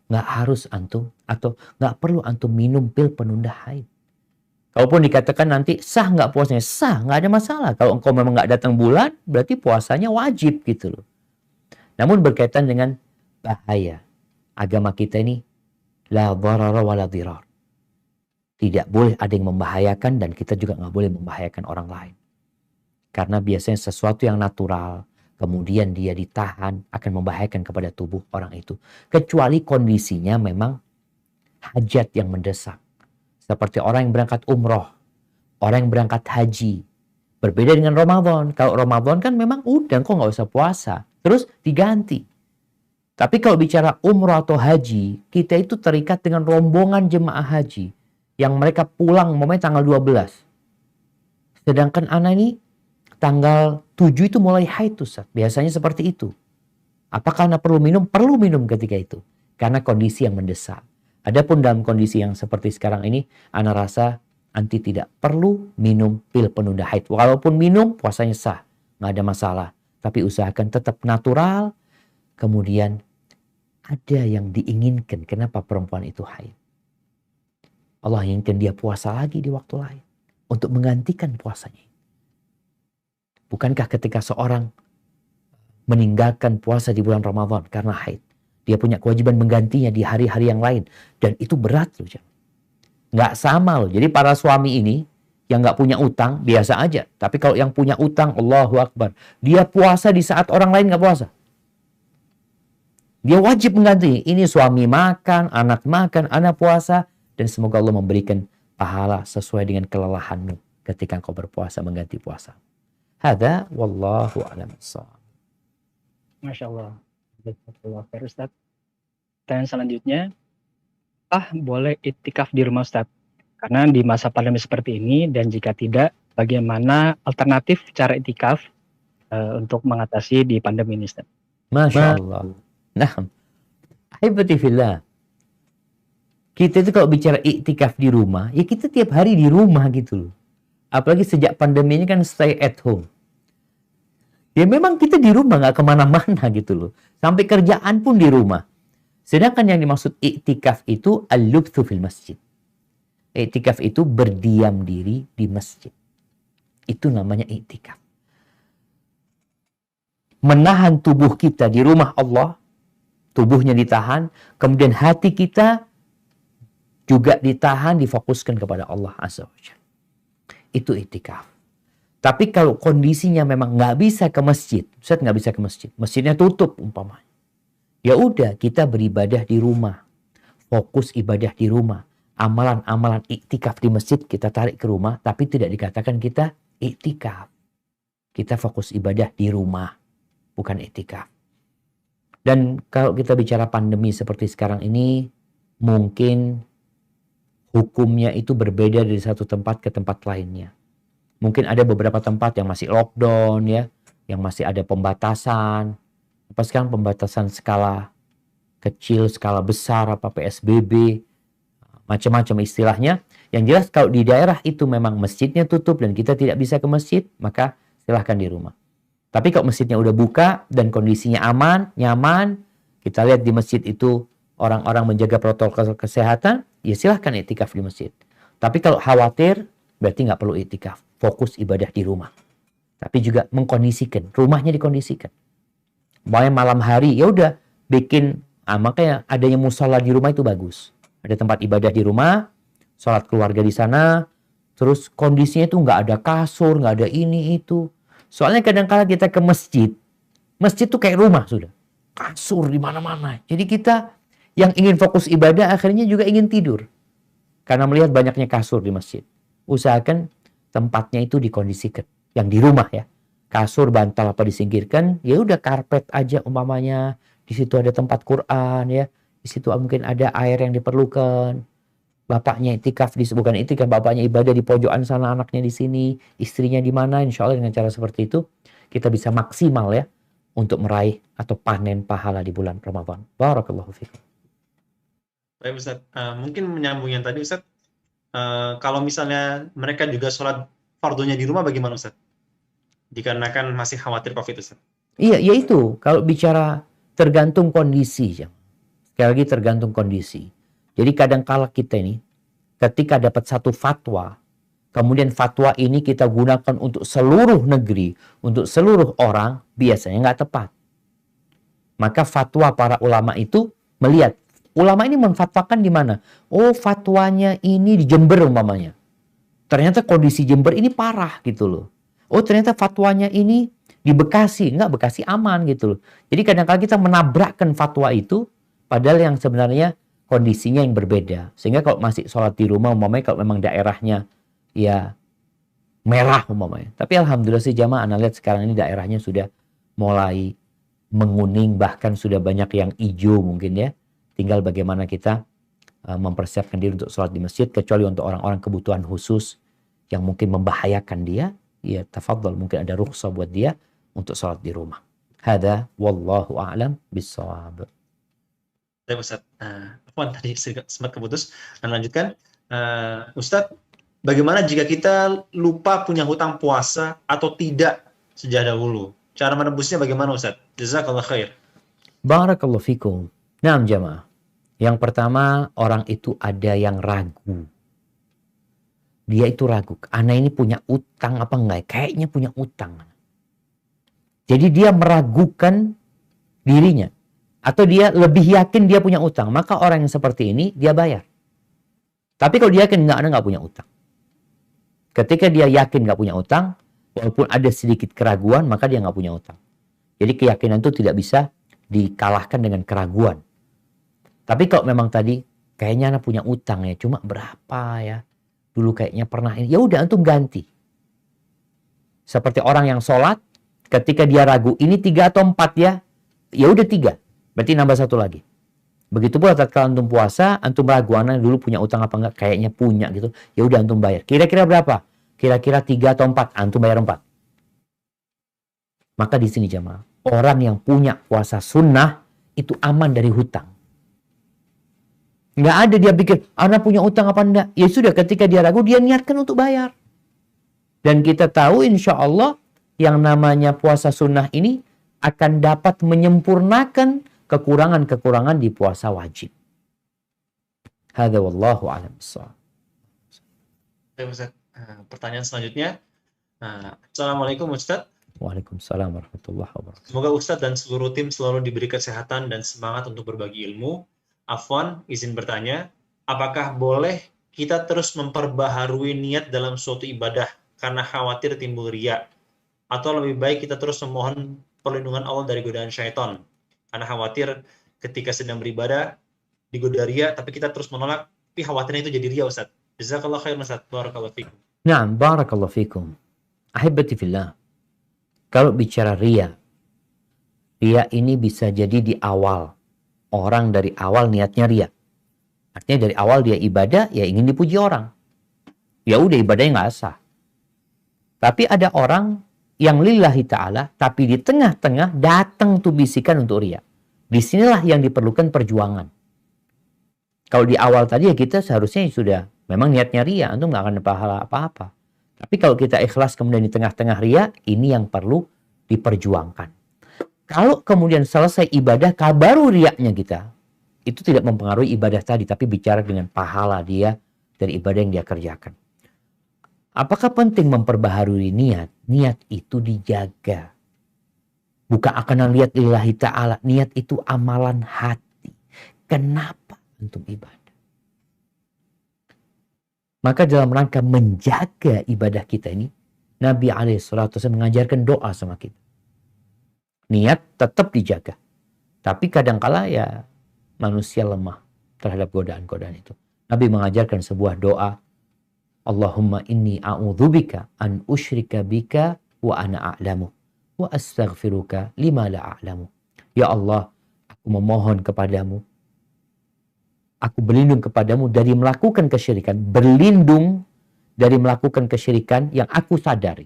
Nggak harus antum, atau nggak perlu antum minum pil penunda haid. Kalaupun dikatakan nanti sah nggak puasanya, sah, nggak ada masalah. Kalau engkau memang nggak datang bulan, berarti puasanya wajib gitu loh. Namun berkaitan dengan bahaya, agama kita ini la dharara wa la dhirar. Tidak boleh ada yang membahayakan dan kita juga nggak boleh membahayakan orang lain. Karena biasanya sesuatu yang natural, kemudian dia ditahan akan membahayakan kepada tubuh orang itu. Kecuali kondisinya memang hajat yang mendesak. Seperti orang yang berangkat umroh, orang yang berangkat haji. Berbeda dengan Ramadan. Kalau Ramadan kan memang udah, kok nggak usah puasa. Terus diganti. Tapi kalau bicara umroh atau haji, kita itu terikat dengan rombongan jemaah haji. Yang mereka pulang momennya tanggal 12. Sedangkan anak ini tanggal 7 itu mulai haid Ustaz. Biasanya seperti itu. Apakah anak perlu minum? Perlu minum ketika itu. Karena kondisi yang mendesak. Adapun dalam kondisi yang seperti sekarang ini, ana rasa anti tidak perlu minum pil penunda haid. Walaupun minum, puasanya sah. Nggak ada masalah. Tapi usahakan tetap natural. Kemudian ada yang diinginkan. Kenapa perempuan itu haid? Allah inginkan dia puasa lagi di waktu lain. Untuk menggantikan puasanya. Bukankah ketika seorang meninggalkan puasa di bulan Ramadan karena haid, dia punya kewajiban menggantinya di hari-hari yang lain. Dan itu berat loh. Nggak sama loh. Jadi para suami ini yang nggak punya utang, biasa aja. Tapi kalau yang punya utang, Allahu Akbar. Dia puasa di saat orang lain nggak puasa. Dia wajib mengganti. Ini suami makan, anak puasa. Dan semoga Allah memberikan pahala sesuai dengan kelelahanmu ketika kau berpuasa mengganti puasa. Hada wallahu a'lam bissawab. Masya Allah. Ustaz. Pertanyaan selanjutnya, boleh iktikaf di rumah Ustaz? Karena di masa pandemi seperti ini, dan jika tidak, bagaimana alternatif cara iktikaf untuk mengatasi di pandemi ini Ustaz? Masya Allah. Nah, ahibati fillah. Kita itu kalau bicara iktikaf di rumah, ya kita tiap hari di rumah gitu loh. Apalagi sejak pandemi ini kan stay at home. Ya memang kita di rumah, nggak kemana-mana gitu loh. Sampai kerjaan pun di rumah. Sedangkan yang dimaksud iktikaf itu al-lubthu fil masjid. Iktikaf itu berdiam diri di masjid. Itu namanya iktikaf. Menahan tubuh kita di rumah Allah, tubuhnya ditahan, kemudian hati kita juga ditahan, difokuskan kepada Allah Azza wa Jalla. Itu iktikaf. Tapi kalau kondisinya memang nggak bisa ke masjid, Ustaz nggak bisa ke masjid, masjidnya tutup umpamanya. Ya udah, kita beribadah di rumah, fokus ibadah di rumah. Amalan-amalan iktikaf di masjid kita tarik ke rumah, tapi tidak dikatakan kita iktikaf. Kita fokus ibadah di rumah, bukan iktikaf. Dan kalau kita bicara pandemi seperti sekarang ini, mungkin hukumnya itu berbeda dari satu tempat ke tempat lainnya. Mungkin ada beberapa tempat yang masih lockdown ya, yang masih ada pembatasan. Apa sekarang pembatasan skala kecil, skala besar, apa PSBB, macam-macam istilahnya. Yang jelas kalau di daerah itu memang masjidnya tutup dan kita tidak bisa ke masjid, maka silahkan di rumah. Tapi kalau masjidnya udah buka dan kondisinya aman, nyaman, kita lihat di masjid itu orang-orang menjaga protokol kesehatan, ya silahkan iktikaf di masjid. Tapi kalau khawatir, berarti nggak perlu iktikaf. Fokus ibadah di rumah. Tapi juga mengkondisikan, rumahnya dikondisikan. Mau malam hari, ya udah bikin, makanya adanya musola di rumah itu bagus. Ada tempat ibadah di rumah, sholat keluarga di sana, terus kondisinya itu nggak ada kasur, nggak ada ini itu. Soalnya kadang-kala kita ke masjid, masjid tuh kayak rumah sudah. Kasur di mana-mana. Jadi kita yang ingin fokus ibadah akhirnya juga ingin tidur. Karena melihat banyaknya kasur di masjid. Usahakan tempatnya itu dikondisikan. Yang di rumah ya. Kasur, bantal apa disingkirkan, ya udah karpet aja umpamanya. Di situ ada tempat Quran ya. Di situ mungkin ada air yang diperlukan. Bapaknya itikaf, bukan itikaf, bapaknya ibadah di pojokan sana, anaknya di sini, istrinya di mana. Insya Allah dengan cara seperti itu kita bisa maksimal ya untuk meraih atau panen pahala di bulan Ramadan. Barakallahu fikum. Baik Ustaz, mungkin menyambung yang tadi Ustaz. Kalau misalnya mereka juga sholat fardunya di rumah bagaimana Ustaz? Dikarenakan masih khawatir COVID Ustaz. Iya, yaitu kalau bicara tergantung kondisi. Sekali lagi tergantung kondisi. Jadi kadang-kala kita ini ketika dapat satu fatwa, kemudian fatwa ini kita gunakan untuk seluruh negeri, untuk seluruh orang, biasanya nggak tepat. Maka fatwa para ulama itu melihat, ulama ini menfatwakan di mana? Oh, fatwanya ini di Jember umpamanya. Ternyata kondisi Jember ini parah gitu loh. Oh, ternyata fatwanya ini di Bekasi. Enggak, Bekasi aman gitu loh. Jadi kadang-kadang kita menabrakkan fatwa itu, padahal yang sebenarnya kondisinya yang berbeda. Sehingga kalau masih sholat di rumah, umpamanya kalau memang daerahnya ya merah umpamanya. Tapi alhamdulillah sih jamaah, Anda lihat sekarang ini daerahnya sudah mulai menguning, bahkan sudah banyak yang hijau mungkin ya. Tinggal bagaimana kita mempersiapkan diri untuk sholat di masjid, kecuali untuk orang-orang kebutuhan khusus yang mungkin membahayakan dia, ya tafadhal, mungkin ada rukhsah buat dia untuk sholat di rumah. Hada wallahu a'lam bissawab. Baik Ustaz, tadi sempat keputus. Dan lanjutkan, Ustaz, bagaimana jika kita lupa punya hutang puasa atau tidak sejak dahulu? Cara menebusnya bagaimana Ustaz? Jazakallah khair. Barakallahu fikum. Nah jamaah, yang pertama orang itu ada yang ragu. Dia itu ragu, anak ini punya utang apa enggak? Kayaknya punya utang. Jadi dia meragukan dirinya. Atau dia lebih yakin dia punya utang. Maka orang yang seperti ini dia bayar. Tapi kalau dia yakin enggak punya utang. Ketika dia yakin enggak punya utang, walaupun ada sedikit keraguan, maka dia enggak punya utang. Jadi keyakinan itu tidak bisa dikalahkan dengan keraguan. Tapi kalau memang tadi kayaknya anak punya utang ya, cuma berapa ya? Dulu kayaknya pernah ini, ya udah antum ganti. Seperti orang yang sholat, ketika dia ragu, ini 3 atau 4 ya? Ya udah 3, berarti nambah 1 lagi. Begitu pula tatkala antum puasa, antum ragu anak dulu punya utang apa enggak? Kayaknya punya gitu. Ya udah antum bayar. Kira-kira berapa? Kira-kira 3 atau 4, antum bayar 4. Maka di sini jamaah, orang yang punya puasa sunnah itu aman dari hutang. Nggak ada dia pikir, anak punya utang apa enggak. Ya sudah, ketika dia ragu, dia niatkan untuk bayar. Dan kita tahu insya Allah, yang namanya puasa sunnah ini akan dapat menyempurnakan kekurangan-kekurangan di puasa wajib. Hadza wallahu a'lam bissawab. Baik, Ustaz. Pertanyaan selanjutnya. Assalamualaikum Ustaz. Waalaikumsalam warahmatullahi wabarakatuh. Semoga Ustaz dan seluruh tim selalu diberi kesehatan dan semangat untuk berbagi ilmu. Afwan, izin bertanya, apakah boleh kita terus memperbaharui niat dalam suatu ibadah karena khawatir timbul riya? Atau lebih baik kita terus memohon perlindungan Allah dari godaan syaitan? Karena khawatir ketika sedang beribadah, digoda riya, tapi kita terus menolak, tapi khawatirnya itu jadi riya, Ustaz. Jazakallah khairan, Ustaz. Barakallahu fikum. Naam, barakallahu fikum. Ahibati fillah. Kalau bicara riya ini bisa jadi di awal. Orang dari awal niatnya riya. Artinya dari awal dia ibadah, ya ingin dipuji orang. Ya udah ibadahnya nggak sah. Tapi ada orang yang lillahi ta'ala, tapi di tengah-tengah datang tuh bisikan untuk riya. Disinilah yang diperlukan perjuangan. Kalau di awal tadi ya kita seharusnya sudah memang niatnya riya, antum nggak akan pahala apa-apa. Tapi kalau kita ikhlas kemudian di tengah-tengah riya, ini yang perlu diperjuangkan. Kalau kemudian selesai ibadah, baru riyanya kita, itu tidak mempengaruhi ibadah tadi, tapi bicara dengan pahala dia dari ibadah yang dia kerjakan. Apakah penting memperbaharui niat? Niat itu dijaga. Bukan akan lihat lillahi ta'ala. Niat itu amalan hati. Kenapa untuk ibadah? Maka dalam rangka menjaga ibadah kita ini, Nabi SAW mengajarkan doa sama kita. Niat tetap dijaga. Tapi kadangkala ya manusia lemah terhadap godaan-godaan itu. Nabi mengajarkan sebuah doa. Allahumma inni a'udzubika an usyrika bika wa ana a'lamu. Wa astaghfiruka lima la a'lamu. Ya Allah, aku memohon kepadamu. Aku berlindung kepadamu dari melakukan kesyirikan. Berlindung dari melakukan kesyirikan yang aku sadari.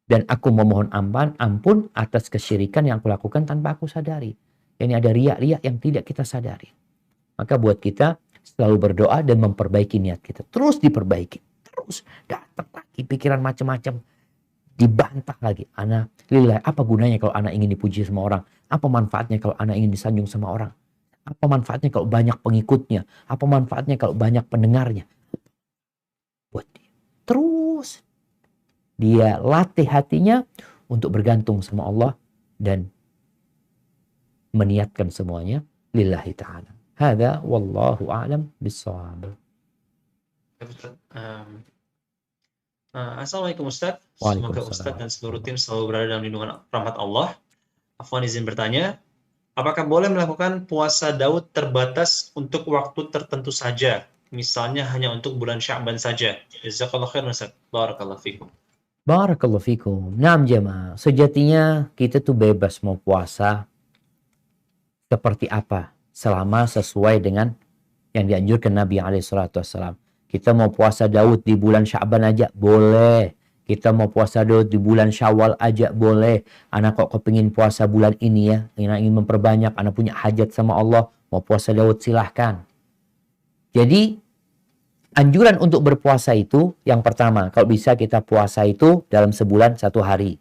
Dan aku memohon ampun atas kesyirikan yang aku lakukan tanpa aku sadari. Ini ada riya-riya yang tidak kita sadari. Maka buat kita selalu berdoa dan memperbaiki niat kita. Terus diperbaiki. Terus datang lagi pikiran macam-macam. Dibantah lagi. Ana lillah, apa gunanya kalau ana ingin dipuji sama orang? Apa manfaatnya kalau ana ingin disanjung sama orang? Apa manfaatnya kalau banyak pengikutnya? Apa manfaatnya kalau banyak pendengarnya? Buat dia. Terus dia latih hatinya untuk bergantung sama Allah dan meniatkan semuanya lillahi ta'ala. Hadza wallahu a'lam bissawab. Assalamualaikum Ustaz. Semoga Ustaz dan seluruh tim selalu berada dalam lindungan rahmat Allah. Afwan izin bertanya, apakah boleh melakukan puasa Daud terbatas untuk waktu tertentu saja? Misalnya hanya untuk bulan Sya'ban saja. Jazakallahu khairan Ustaz. Barakallahu fikum. Barakallahu fikum. Naam jemaah, sejatinya kita tuh bebas mau puasa seperti apa selama sesuai dengan yang dianjurkan Nabi SAW. Kita mau puasa Daud di bulan Sya'ban aja boleh. Kita mau puasa Daud di bulan Syawal aja boleh. Anak kok kepingin puasa bulan ini ya, ingin memperbanyak, anak punya hajat sama Allah, mau puasa Daud silahkan. Jadi anjuran untuk berpuasa itu yang pertama, kalau bisa kita puasa itu dalam sebulan 1 hari.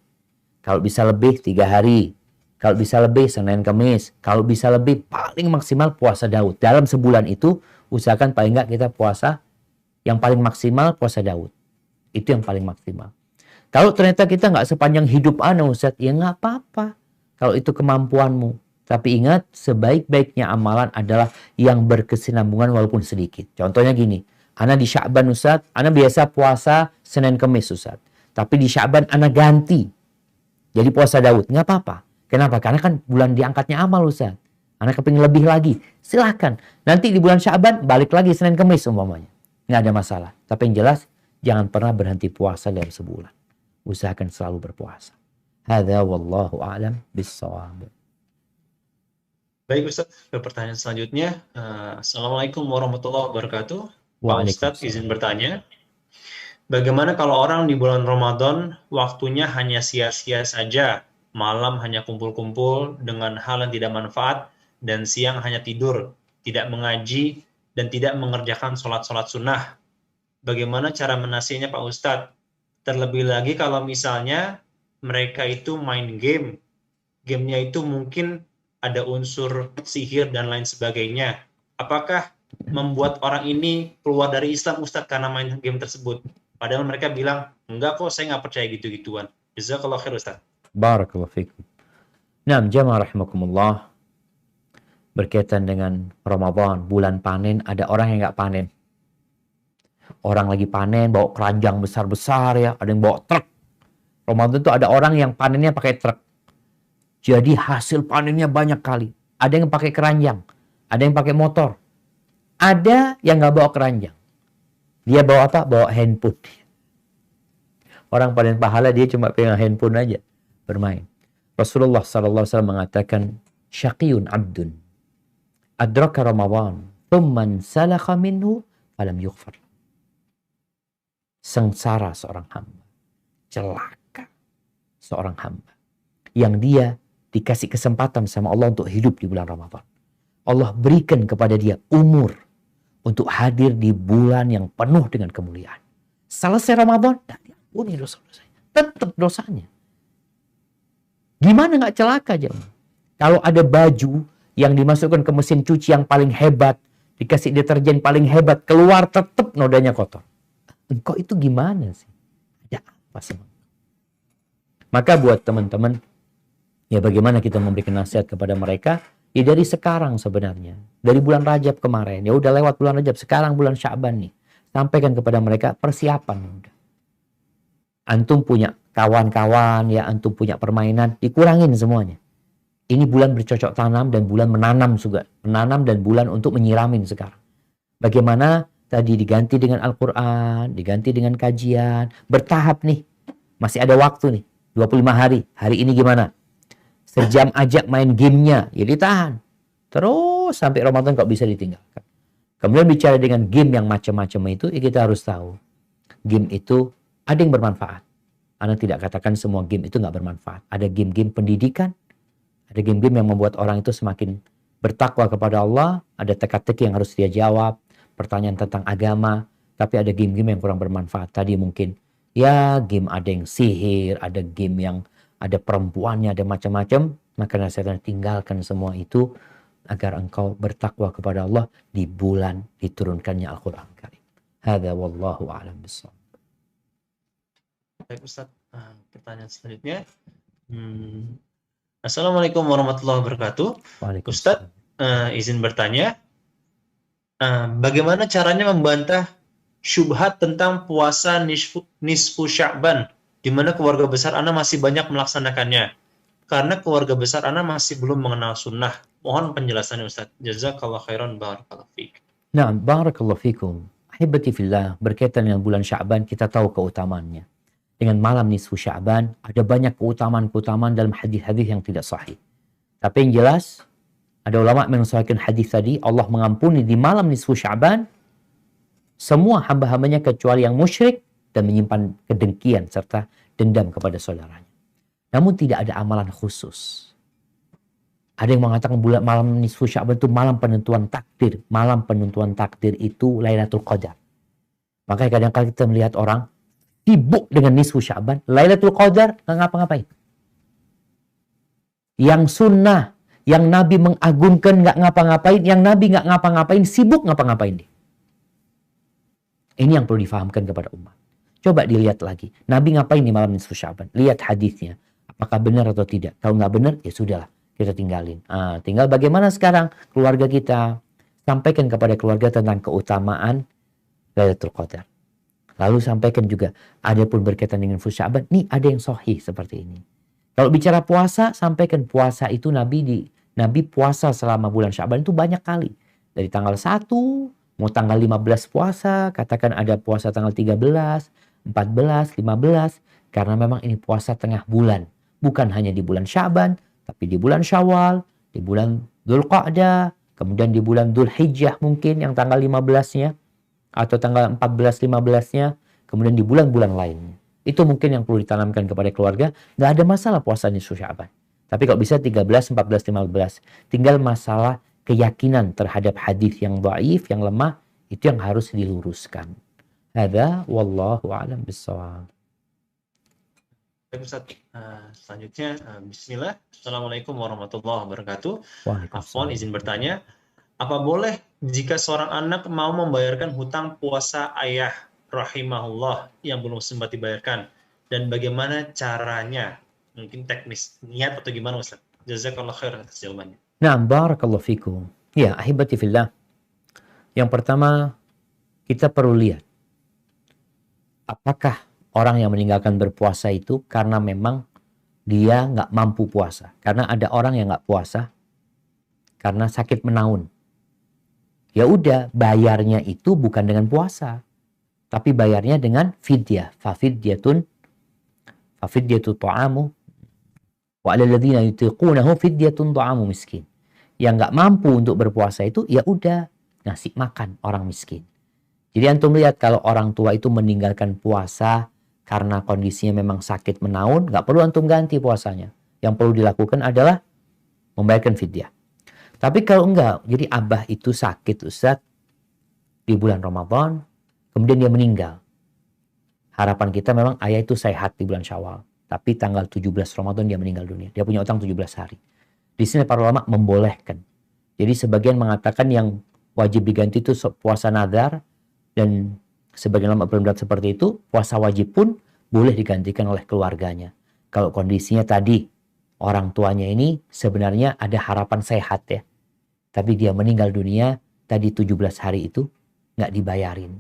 Kalau bisa lebih 3 hari. Kalau bisa lebih Senin Kamis. Kalau bisa lebih paling maksimal puasa Daud. Dalam sebulan itu usahakan paling nggak kita puasa yang paling maksimal puasa Daud. Itu yang paling maksimal. Kalau ternyata kita nggak sepanjang hidup Ustaz, ya nggak apa-apa. Kalau itu kemampuanmu. Tapi ingat, sebaik-baiknya amalan adalah yang berkesinambungan walaupun sedikit. Contohnya gini. Ana di Sya'ban Ustaz, ana biasa puasa Senin Kamis Ustaz. Tapi di Sya'ban ana ganti. Jadi puasa Daud, nggak apa-apa. Kenapa? Karena kan bulan diangkatnya amal Ustaz. Ana kepingin lebih lagi. Silahkan. Nanti di bulan Sya'ban balik lagi Senin Kamis umpamanya. Nggak ada masalah. Tapi yang jelas, jangan pernah berhenti puasa dalam sebulan. Usahakan selalu berpuasa. Hadza wallahu a'lam bissawab. Baik Ustaz, ke pertanyaan selanjutnya. Assalamualaikum warahmatullahi wabarakatuh. Pak Ustadz izin bertanya, bagaimana kalau orang di bulan Ramadan waktunya hanya sia-sia saja, malam hanya kumpul-kumpul dengan hal yang tidak manfaat, dan siang hanya tidur, tidak mengaji, dan tidak mengerjakan sholat-sholat sunnah. Bagaimana cara menasihnya Pak Ustadz? Terlebih lagi kalau misalnya mereka itu main game. Gamenya itu mungkin ada unsur sihir dan lain sebagainya. Apakah membuat orang ini keluar dari Islam, Ustadz, karena main game tersebut? Padahal mereka bilang, enggak kok, saya nggak percaya gitu-gituan. Jazakallah khair, Ustadz. Barakallahu fikum. Nah, jamaah rahimakumullah. Berkaitan dengan Ramadan, bulan panen, ada orang yang nggak panen. Orang lagi panen, bawa keranjang besar-besar ya, ada yang bawa truk. Ramadan itu ada orang yang panennya pakai truk. Jadi hasil panennya banyak kali. Ada yang pakai keranjang, ada yang pakai motor. Ada yang nggak bawa keranjang. Dia bawa apa? Bawa handphone. Orang panen pahala dia cuma pegang handphone aja, bermain. Rasulullah SAW mengatakan, syaqiyun abdun adraka Ramadan thumman salakha minhu falam yughfar. Sengsara seorang hamba, celaka seorang hamba yang dia dikasih kesempatan sama Allah untuk hidup di bulan Ramadan. Allah berikan kepada dia umur untuk hadir di bulan yang penuh dengan kemuliaan. Selesai Ramadan, tidak diampuni dosa-dosanya. Tetap dosanya. Gimana nggak celaka jemaah? Kalau ada baju yang dimasukkan ke mesin cuci yang paling hebat, dikasih deterjen paling hebat, keluar tetap nodanya kotor. Engkau itu gimana sih? Ada apa sih? Maka buat teman-teman, ya bagaimana kita memberikan nasihat kepada mereka? Ya dari sekarang sebenarnya. Dari bulan Rajab kemarin. Ya udah lewat bulan Rajab. Sekarang bulan Sya'ban nih. Sampaikan kepada mereka persiapan. Udah. Antum punya kawan-kawan, ya antum punya permainan. Dikurangin semuanya. Ini bulan bercocok tanam dan bulan menanam juga. Menanam dan bulan untuk menyiramin sekarang. Bagaimana tadi diganti dengan Al-Quran, diganti dengan kajian. Bertahap nih. Masih ada waktu nih. 25 hari. Hari ini gimana? Sejam aja main gamenya, ya ditahan. Terus sampai Ramadan kok bisa ditinggalkan. Kemudian bicara dengan game yang macam-macam itu, ya kita harus tahu. Game itu ada yang bermanfaat. Anda tidak katakan semua game itu nggak bermanfaat. Ada game-game pendidikan, ada game-game yang membuat orang itu semakin bertakwa kepada Allah, ada teka-teki yang harus dia jawab, pertanyaan tentang agama, tapi ada game-game yang kurang bermanfaat. Tadi mungkin, ya game ada yang sihir, ada game yang ada perempuannya, ada macam-macam, maka nasihatnya tinggalkan semua itu agar engkau bertakwa kepada Allah di bulan diturunkannya Al-Quran Karim. Hadza wallahu a'lam bishawab. Baik Ustaz, pertanyaan selanjutnya. Assalamualaikum warahmatullahi wabarakatuh. Ustaz, izin bertanya, bagaimana caranya membantah syubhat tentang puasa nisfu Sya'ban, di mana keluarga besar Anda masih banyak melaksanakannya, karena keluarga besar Anda masih belum mengenal sunnah. Mohon penjelasannya Ustaz. Jazakallah khairan, barakallahu fiik. Nah, barakallahu fikum. Ahibati fillah, berkaitan dengan bulan Sya'ban, kita tahu keutamaannya. Dengan malam nisfu Sya'ban, ada banyak keutamaan-keutamaan dalam hadis-hadis yang tidak sahih. Tapi yang jelas, ada ulama mensahihkan hadis tadi, Allah mengampuni di malam nisfu Sya'ban semua hamba-hambanya kecuali yang musyrik dan menyimpan kedengkian serta dendam kepada saudaranya. Namun tidak ada amalan khusus. Ada yang mengatakan bulan malam nisfu Sya'ban itu malam penentuan takdir. Malam penentuan takdir itu Lailatul Qadar. Makanya kadang-kadang kita melihat orang sibuk dengan nisfu Sya'ban, Lailatul Qadar nggak ngapa-ngapain. Yang sunnah, yang Nabi mengagungkan nggak ngapa-ngapain, yang Nabi nggak ngapa-ngapain, sibuk ngapa-ngapain dia. Ini yang perlu difahamkan kepada umat. Coba dilihat lagi. Nabi ngapain di malam nisfu Sya'ban? Lihat hadisnya. Apakah benar atau tidak? Kalau nggak benar, ya sudahlah. Kita tinggalin. Tinggal bagaimana sekarang keluarga kita. Sampaikan kepada keluarga tentang keutamaan Lailatul Qadar. Lalu sampaikan juga. Ada pun berkaitan dengan nisfu Sya'ban. Nih ada yang sahih seperti ini. Kalau bicara puasa, sampaikan puasa itu Nabi puasa selama bulan Sya'ban itu banyak kali. Dari tanggal 1, mau tanggal 15 puasa, katakan ada puasa tanggal 13, 14, 15, karena memang ini puasa tengah bulan. Bukan hanya di bulan Sya'ban, tapi di bulan Syawal, di bulan Dzulqa'dah, kemudian di bulan Dzulhijjah mungkin yang tanggal 15-nya, atau tanggal 14, 15-nya, kemudian di bulan-bulan lainnya. Itu mungkin yang perlu ditanamkan kepada keluarga. Nggak ada masalah puasa nisfu Sya'ban. Tapi kalau bisa 13, 14, 15. Tinggal masalah keyakinan terhadap hadis yang dhaif, yang lemah, itu yang harus diluruskan. Hadza wallahu a'lam bishawab. Baik Ustaz, selanjutnya Bismillah. Assalamualaikum warahmatullahi wabarakatuh. Afwan, izin bertanya, apa boleh jika seorang anak mau membayarkan hutang puasa ayah rahimahullah yang belum sempat dibayarkan, dan bagaimana caranya? Mungkin teknis niat atau gimana Ustaz? Jazakallah khair atas jawabannya. Nah, barakallahu fikum. Ya, ahibati fillah. Yang pertama, kita perlu lihat apakah orang yang meninggalkan berpuasa itu karena memang dia nggak mampu puasa. Karena ada orang yang nggak puasa karena sakit menaun. Ya udah, bayarnya itu bukan dengan puasa, tapi bayarnya dengan fidyah. Fafidyatun ta'amu wa 'alal ladzina yutiqunahu fidyatun ta'amu miskin. Yang nggak mampu untuk berpuasa itu ya udah ngasih makan orang miskin. Jadi antum lihat kalau orang tua itu meninggalkan puasa karena kondisinya memang sakit menaun, nggak perlu antum ganti puasanya. Yang perlu dilakukan adalah membayarkan fidyah. Tapi kalau enggak, jadi abah itu sakit Ustaz di bulan Ramadan, kemudian dia meninggal. Harapan kita memang ayah itu sehat di bulan Syawal. Tapi tanggal 17 Ramadan dia meninggal dunia. Dia punya utang 17 hari. Di sini para ulama membolehkan. Jadi sebagian mengatakan yang wajib diganti itu puasa nadar, dan sebagian ulama berpendapat seperti itu, puasa wajib pun boleh digantikan oleh keluarganya. Kalau kondisinya tadi, orang tuanya ini sebenarnya ada harapan sehat ya. Tapi dia meninggal dunia, tadi 17 hari itu nggak dibayarin.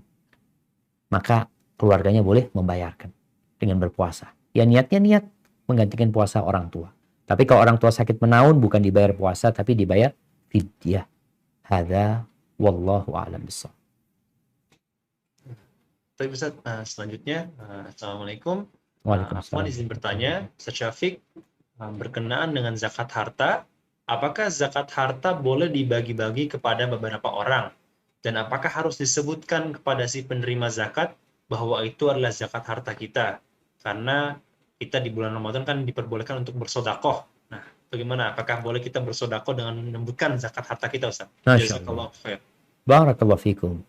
Maka keluarganya boleh membayarkan dengan berpuasa. Ya niatnya niat menggantikan puasa orang tua. Tapi kalau orang tua sakit menaun, bukan dibayar puasa, tapi dibayar fidyah. Hadza wallahu a'lam bishawab. Baik Ustaz, selanjutnya Assalamualaikum. Waalaikumsalam. Afwan, izin bertanya, Ustaz Syafiq, berkenaan dengan zakat harta, apakah zakat harta boleh dibagi-bagi kepada beberapa orang? Dan apakah harus disebutkan kepada si penerima zakat bahwa itu adalah zakat harta kita? Karena kita di bulan Ramadan kan diperbolehkan untuk bersodakoh. Nah, bagaimana? Apakah boleh kita bersodakoh dengan menyebutkan zakat harta kita, Ustaz? Jazakallahu khair. Barakallahu fikum.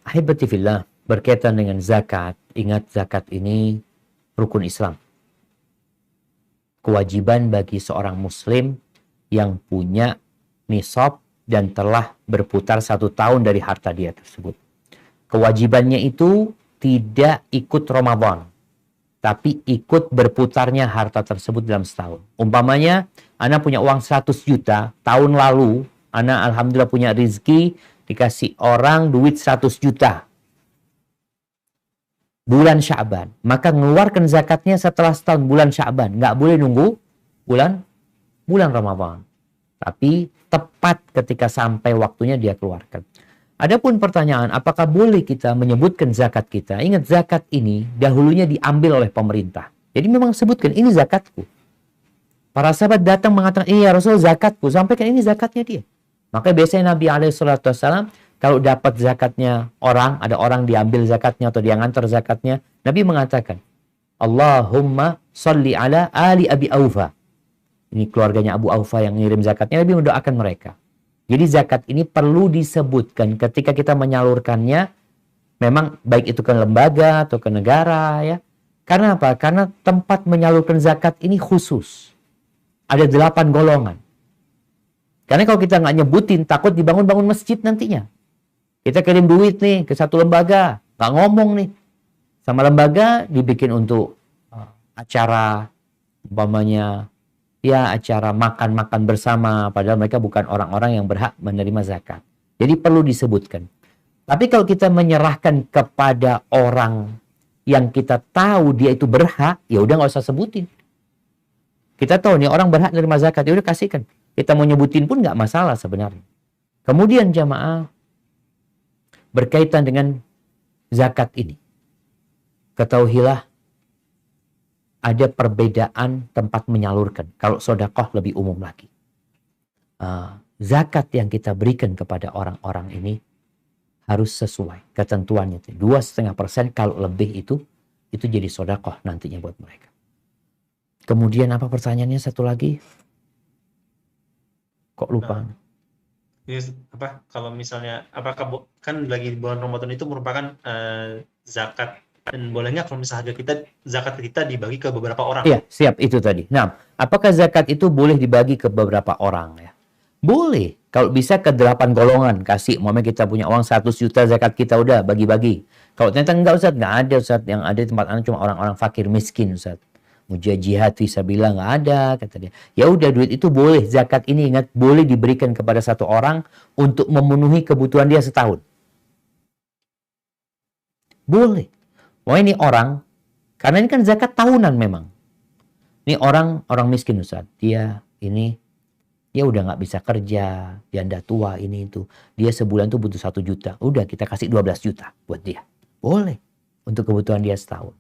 Ahibati fillah, berkaitan dengan zakat, ingat zakat ini rukun Islam. Kewajiban bagi seorang muslim yang punya nisab dan telah berputar 1 tahun dari harta dia tersebut. Kewajibannya itu tidak ikut Ramadan, tapi ikut berputarnya harta tersebut dalam setahun. Umpamanya, Ana punya uang 100 juta, tahun lalu Ana alhamdulillah punya rezeki, dikasih orang duit 100 juta. Bulan Sya'ban. Maka mengeluarkan zakatnya setelah setahun bulan Sya'ban. Nggak boleh nunggu bulan Ramadan. Tapi tepat ketika sampai waktunya dia keluarkan. Adapun pertanyaan, apakah boleh kita menyebutkan zakat kita? Ingat, zakat ini dahulunya diambil oleh pemerintah. Jadi memang sebutkan, ini zakatku. Para sahabat datang mengatakan, iya Rasul zakatku. Sampaikan ini zakatnya dia. Maka biasanya Nabi SAW, kalau dapat zakatnya orang, ada orang diambil zakatnya atau dia ngantar zakatnya, Nabi mengatakan, Allahumma salli ala ali Abi Aufa. Ini keluarganya Abu Aufa yang ngirim zakatnya, Nabi mendoakan mereka. Jadi zakat ini perlu disebutkan ketika kita menyalurkannya, memang baik itu ke lembaga atau ke negara ya. Karena apa? Karena tempat menyalurkan zakat ini khusus. Ada 8 golongan. Karena kalau kita nggak nyebutin, takut dibangun-bangun masjid nantinya. Kita kirim duit nih ke satu lembaga, nggak ngomong nih. Sama lembaga dibikin untuk acara, umpamanya, ya acara makan-makan bersama, padahal mereka bukan orang-orang yang berhak menerima zakat. Jadi perlu disebutkan. Tapi kalau kita menyerahkan kepada orang yang kita tahu dia itu berhak, ya udah nggak usah sebutin. Kita tahu nih orang berhak menerima zakat, ya udah kasihkan. Kita mau nyebutin pun nggak masalah sebenarnya. Kemudian jamaah, berkaitan dengan zakat ini, ketahuilah ada perbedaan tempat menyalurkan. Kalau sodakoh lebih umum lagi. Zakat yang kita berikan kepada orang-orang ini harus sesuai ketentuannya. 2,5%, kalau lebih itu jadi sodakoh nantinya buat mereka. Kemudian apa pertanyaannya satu lagi? Kok lupa? Kalau misalnya, apakah kan lagi bulan Ramadan itu merupakan zakat Dan boleh nggak kalau misalnya zakat kita dibagi ke beberapa orang? Iya, siap itu tadi. Nah, apakah zakat itu boleh dibagi ke beberapa orang ya? Boleh. Kalau bisa ke 8 golongan kasih. Umpamanya kita punya uang 100 juta zakat kita udah bagi-bagi. Kalau ternyata enggak Ustaz, enggak ada Ustaz. Yang ada di tempat anak cuma orang-orang fakir miskin Ustaz. Jihad fisabilillah enggak ada kata dia. Ya udah duit itu boleh. Zakat ini ingat boleh diberikan kepada satu orang untuk memenuhi kebutuhan dia setahun. Boleh. Wah ini orang, karena ini kan zakat tahunan memang. Ini orang miskin Ustaz. Dia udah nggak bisa kerja, janda tua ini itu. Dia sebulan tuh butuh 1 juta. Udah kita kasih 12 juta buat dia. Boleh. Untuk kebutuhan dia setahun.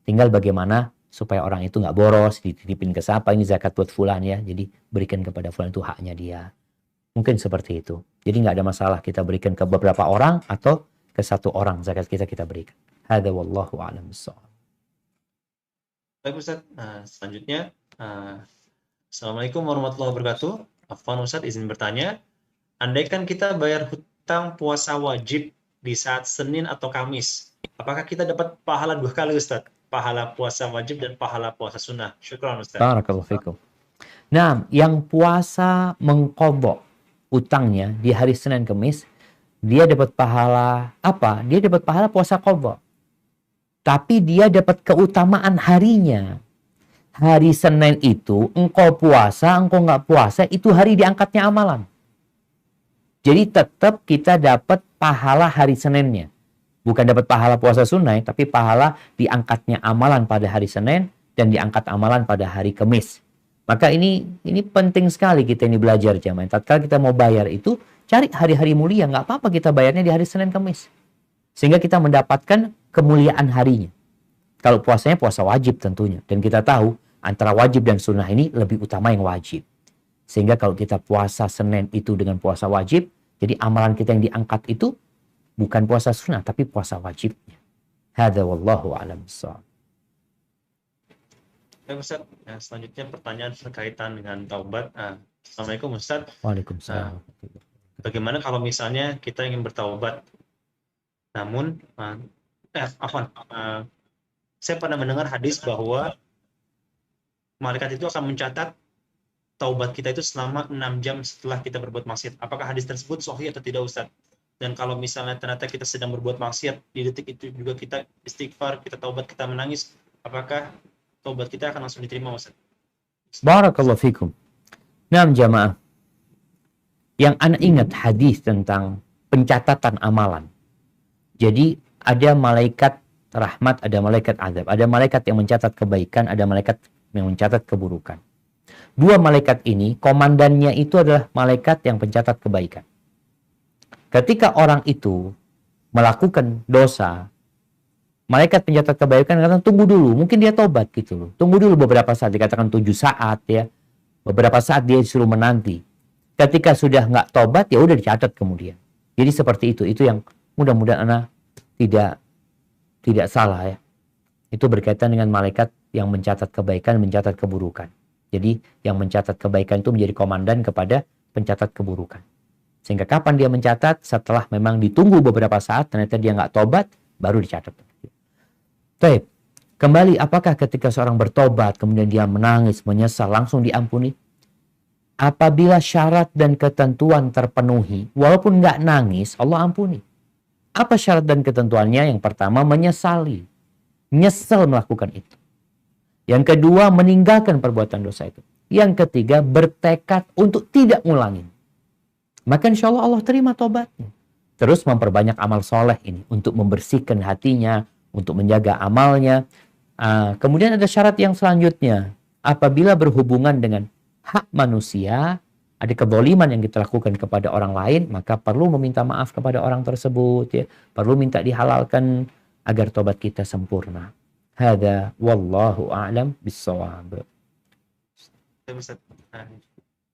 Tinggal bagaimana supaya orang itu nggak boros, dititipin ke siapa, ini zakat buat fulan ya. Jadi berikan kepada fulan itu haknya dia. Mungkin seperti itu. Jadi nggak ada masalah kita berikan ke beberapa orang atau ke satu orang zakat kita berikan. Hadza wallahu a'lam bissawab. Baik Ustaz, selanjutnya Assalamualaikum warahmatullahi wabarakatuh. Afwan Ustaz, izin bertanya, andaikan kita bayar hutang puasa wajib di saat Senin atau Kamis, apakah kita dapat pahala 2 kali Ustaz? Pahala puasa wajib dan pahala puasa sunnah. Syukran Ustaz. Barakallahu fikum. Nah, yang puasa mengqadha utangnya di hari Senin Kamis, dia dapat pahala apa? Dia dapat pahala puasa qadha. Tapi dia dapat keutamaan harinya. Hari Senin itu, engkau puasa, engkau nggak puasa, itu hari diangkatnya amalan. Jadi tetap kita dapat pahala hari Seninnya. Bukan dapat pahala puasa sunnah, tapi pahala diangkatnya amalan pada hari Senin dan diangkat amalan pada hari Kamis. Maka ini penting sekali kita ini belajar jamaah. Tatkala kita mau bayar itu, cari hari-hari mulia. Nggak apa-apa kita bayarnya di hari Senin Kamis. Sehingga kita mendapatkan kemuliaan harinya. Kalau puasanya puasa wajib tentunya. Dan kita tahu antara wajib dan sunnah ini lebih utama yang wajib. Sehingga kalau kita puasa Senin itu dengan puasa wajib, jadi amalan kita yang diangkat itu bukan puasa sunnah, tapi puasa wajibnya. Hadza wallahu a'lam bissawab. Baik Ustaz, selanjutnya pertanyaan berkaitan dengan taubat. Assalamualaikum Ustaz. Waalaikumsalam. Bagaimana kalau misalnya kita ingin bertaubat, namun saya pernah mendengar hadis bahwa malaikat itu akan mencatat taubat kita itu selama 6 jam setelah kita berbuat maksiat. Apakah hadis tersebut sahih atau tidak Ustaz? Dan kalau misalnya ternyata kita sedang berbuat maksiat, di detik itu juga kita istighfar, kita taubat, kita menangis, apakah taubat kita akan langsung diterima Ustaz? Barakallahu fikum. Nah jamaah, yang ana ingat hadis tentang pencatatan amalan. Jadi ada malaikat rahmat, ada malaikat azab. Ada malaikat yang mencatat kebaikan, ada malaikat yang mencatat keburukan. 2 malaikat ini, komandannya itu adalah malaikat yang pencatat kebaikan. Ketika orang itu melakukan dosa, malaikat pencatat kebaikan katakan tunggu dulu, mungkin dia tobat gitu loh. Tunggu dulu beberapa saat, dikatakan 7 saat ya. Beberapa saat dia disuruh menanti. Ketika sudah nggak tobat, ya udah dicatat kemudian. Jadi seperti itu yang mudah-mudahan anak tidak salah ya. Itu berkaitan dengan malaikat yang mencatat kebaikan, mencatat keburukan. Jadi yang mencatat kebaikan itu menjadi komandan kepada pencatat keburukan. Sehingga kapan dia mencatat? Setelah memang ditunggu beberapa saat, ternyata dia nggak tobat, baru dicatat. Baik, kembali apakah ketika seorang bertobat, kemudian dia menangis, menyesal, langsung diampuni? Apabila syarat dan ketentuan terpenuhi, walaupun nggak nangis, Allah ampuni. Apa syarat dan ketentuannya? Yang pertama, menyesali. Nyesel melakukan itu. Yang kedua, meninggalkan perbuatan dosa itu. Yang ketiga, bertekad untuk tidak ngulangin. Maka insya Allah Allah terima tobatnya. Terus memperbanyak amal soleh ini. Untuk membersihkan hatinya, untuk menjaga amalnya. Kemudian ada syarat yang selanjutnya. Apabila berhubungan dengan hak manusia, ada kezaliman yang kita lakukan kepada orang lain, maka perlu meminta maaf kepada orang tersebut, ya. Perlu minta dihalalkan agar tobat kita sempurna. Hadza wallahu a'lam bissawab. Ustaz.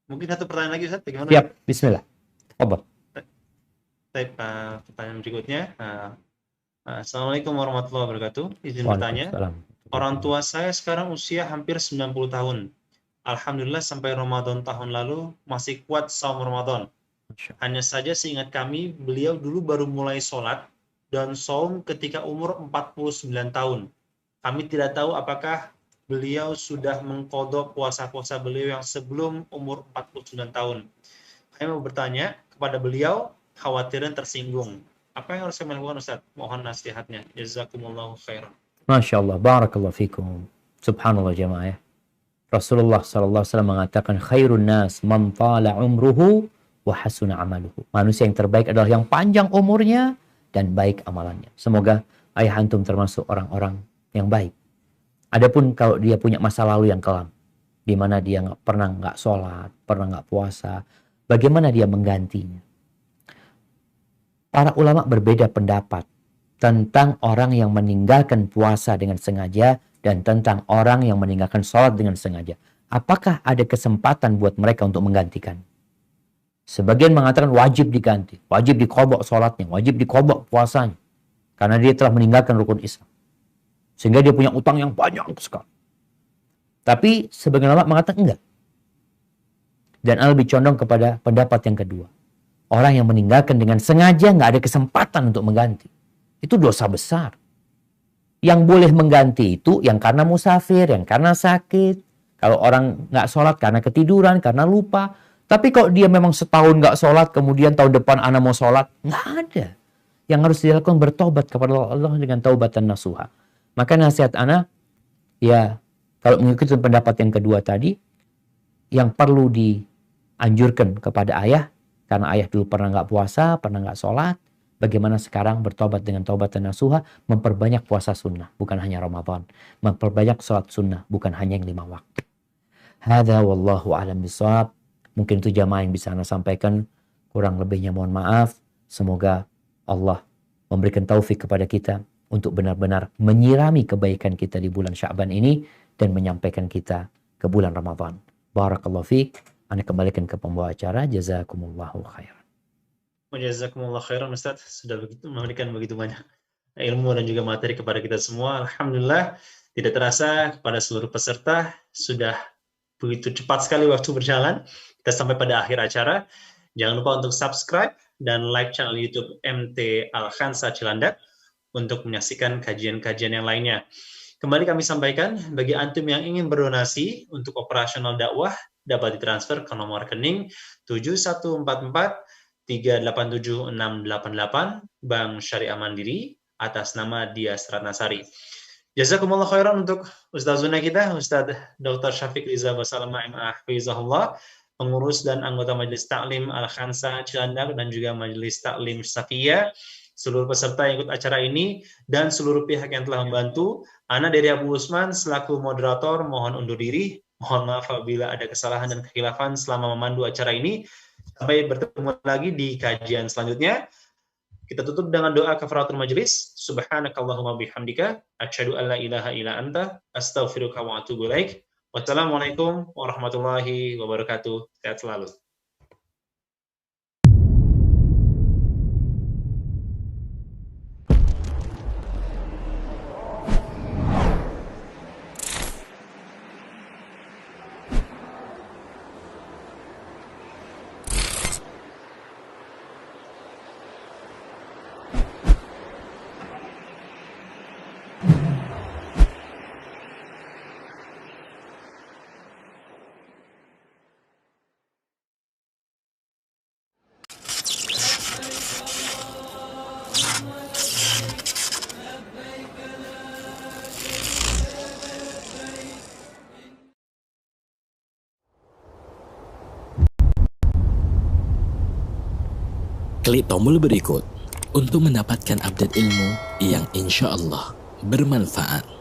Mungkin satu pertanyaan lagi Ustaz, bagaimana? Siap, bismillah. Pertanyaan berikutnya. Assalamualaikum warahmatullahi wabarakatuh. Izin bertanya. Orang tua saya sekarang usia hampir 90 tahun. Alhamdulillah sampai Ramadan tahun lalu masih kuat saum Ramadan. Hanya saja seingat kami, beliau dulu baru mulai sholat dan saum ketika umur 49 tahun. Kami tidak tahu apakah beliau sudah mengqadha puasa-puasa beliau yang sebelum umur 49 tahun. Kami mau bertanya kepada beliau, khawatiran tersinggung. Apa yang harus kami lakukan, Ustaz? Mohon nasihatnya. Jazakumullahu khairan. Masya Allah, barakallahu fikum. Subhanallah jamaah ya. Rasulullah SAW mengatakan khairun nas man tala umruhu wa hasuna amaluhu. Manusia yang terbaik adalah yang panjang umurnya dan baik amalannya. Semoga ayah antum termasuk orang-orang yang baik. Adapun kalau dia punya masa lalu yang kelam, di mana dia pernah nggak sholat, pernah nggak puasa, bagaimana dia menggantinya? Para ulama berbeda pendapat tentang orang yang meninggalkan puasa dengan sengaja dan tentang orang yang meninggalkan sholat dengan sengaja. Apakah ada kesempatan buat mereka untuk menggantikan? Sebagian mengatakan wajib diganti, wajib diqadha sholatnya, wajib diqadha puasanya, karena dia telah meninggalkan rukun Islam. Sehingga dia punya utang yang banyak sekali. Tapi sebagian ulama mengatakan enggak. Dan lebih condong kepada pendapat yang kedua. Orang yang meninggalkan dengan sengaja nggak ada kesempatan untuk mengganti. Itu dosa besar. Yang boleh mengganti itu yang karena musafir, yang karena sakit. Kalau orang nggak sholat karena ketiduran, karena lupa. Tapi kalau dia memang setahun nggak sholat, kemudian tahun depan anak mau sholat, nggak ada. Yang harus dilakukan bertobat kepada Allah dengan taubatan nasuha. Maka nasihat ana, ya kalau mengikuti pendapat yang kedua tadi, yang perlu dianjurkan kepada ayah, karena ayah dulu pernah nggak puasa, pernah nggak sholat, bagaimana sekarang bertobat dengan taubatan nasuha, memperbanyak puasa sunnah, bukan hanya Ramadan, memperbanyak sholat sunnah, bukan hanya yang 5 waktu. Hadza wallahu a'lam bishawab. Mungkin itu jamaah yang bisa ana sampaikan, kurang lebihnya mohon maaf. Semoga Allah memberikan taufik kepada kita untuk benar-benar menyirami kebaikan kita di bulan Sya'ban ini dan menyampaikan kita ke bulan Ramadan. Barakallahu fiik. Ana kembalikan ke pembawa acara. Jazakumullahu khairan. Jazakumullahu khairan, Ustaz. Sudah memberikan begitu banyak ilmu dan juga materi kepada kita semua. Alhamdulillah, tidak terasa kepada seluruh peserta sudah begitu cepat sekali waktu berjalan. Kita sampai pada akhir acara. Jangan lupa untuk subscribe dan like channel YouTube MT Al-Khansa Cilandak untuk menyaksikan kajian-kajian yang lainnya. Kembali kami sampaikan, bagi antum yang ingin berdonasi untuk operasional dakwah, dapat ditransfer ke nomor rekening 7144387688 Bank Syariah Mandiri atas nama Dias Ratnasari. Jazakumullah khairan untuk Ustazuna kita, Ustaz Dr. Syafiq Riza Basalama MA Hafizahullah, pengurus dan anggota Majelis Taklim Al-Khansa Cilandak dan juga Majelis Taklim Safiyah, seluruh peserta yang ikut acara ini, dan seluruh pihak yang telah membantu. Ana dari Abu Usman selaku moderator mohon undur diri. Mohon maaf apabila ada kesalahan dan kekhilafan selama memandu acara ini. Sampai bertemu lagi di kajian selanjutnya. Kita tutup dengan doa kafaratul majelis. Subhanakallahumma bihamdika asyhadu an la ilaha illa anta astaghfiruka wa atubu ilaik. Wassalamualaikum warahmatullahi wabarakatuh. Sehat selalu. Klik tombol berikut untuk mendapatkan update ilmu yang insya Allah bermanfaat.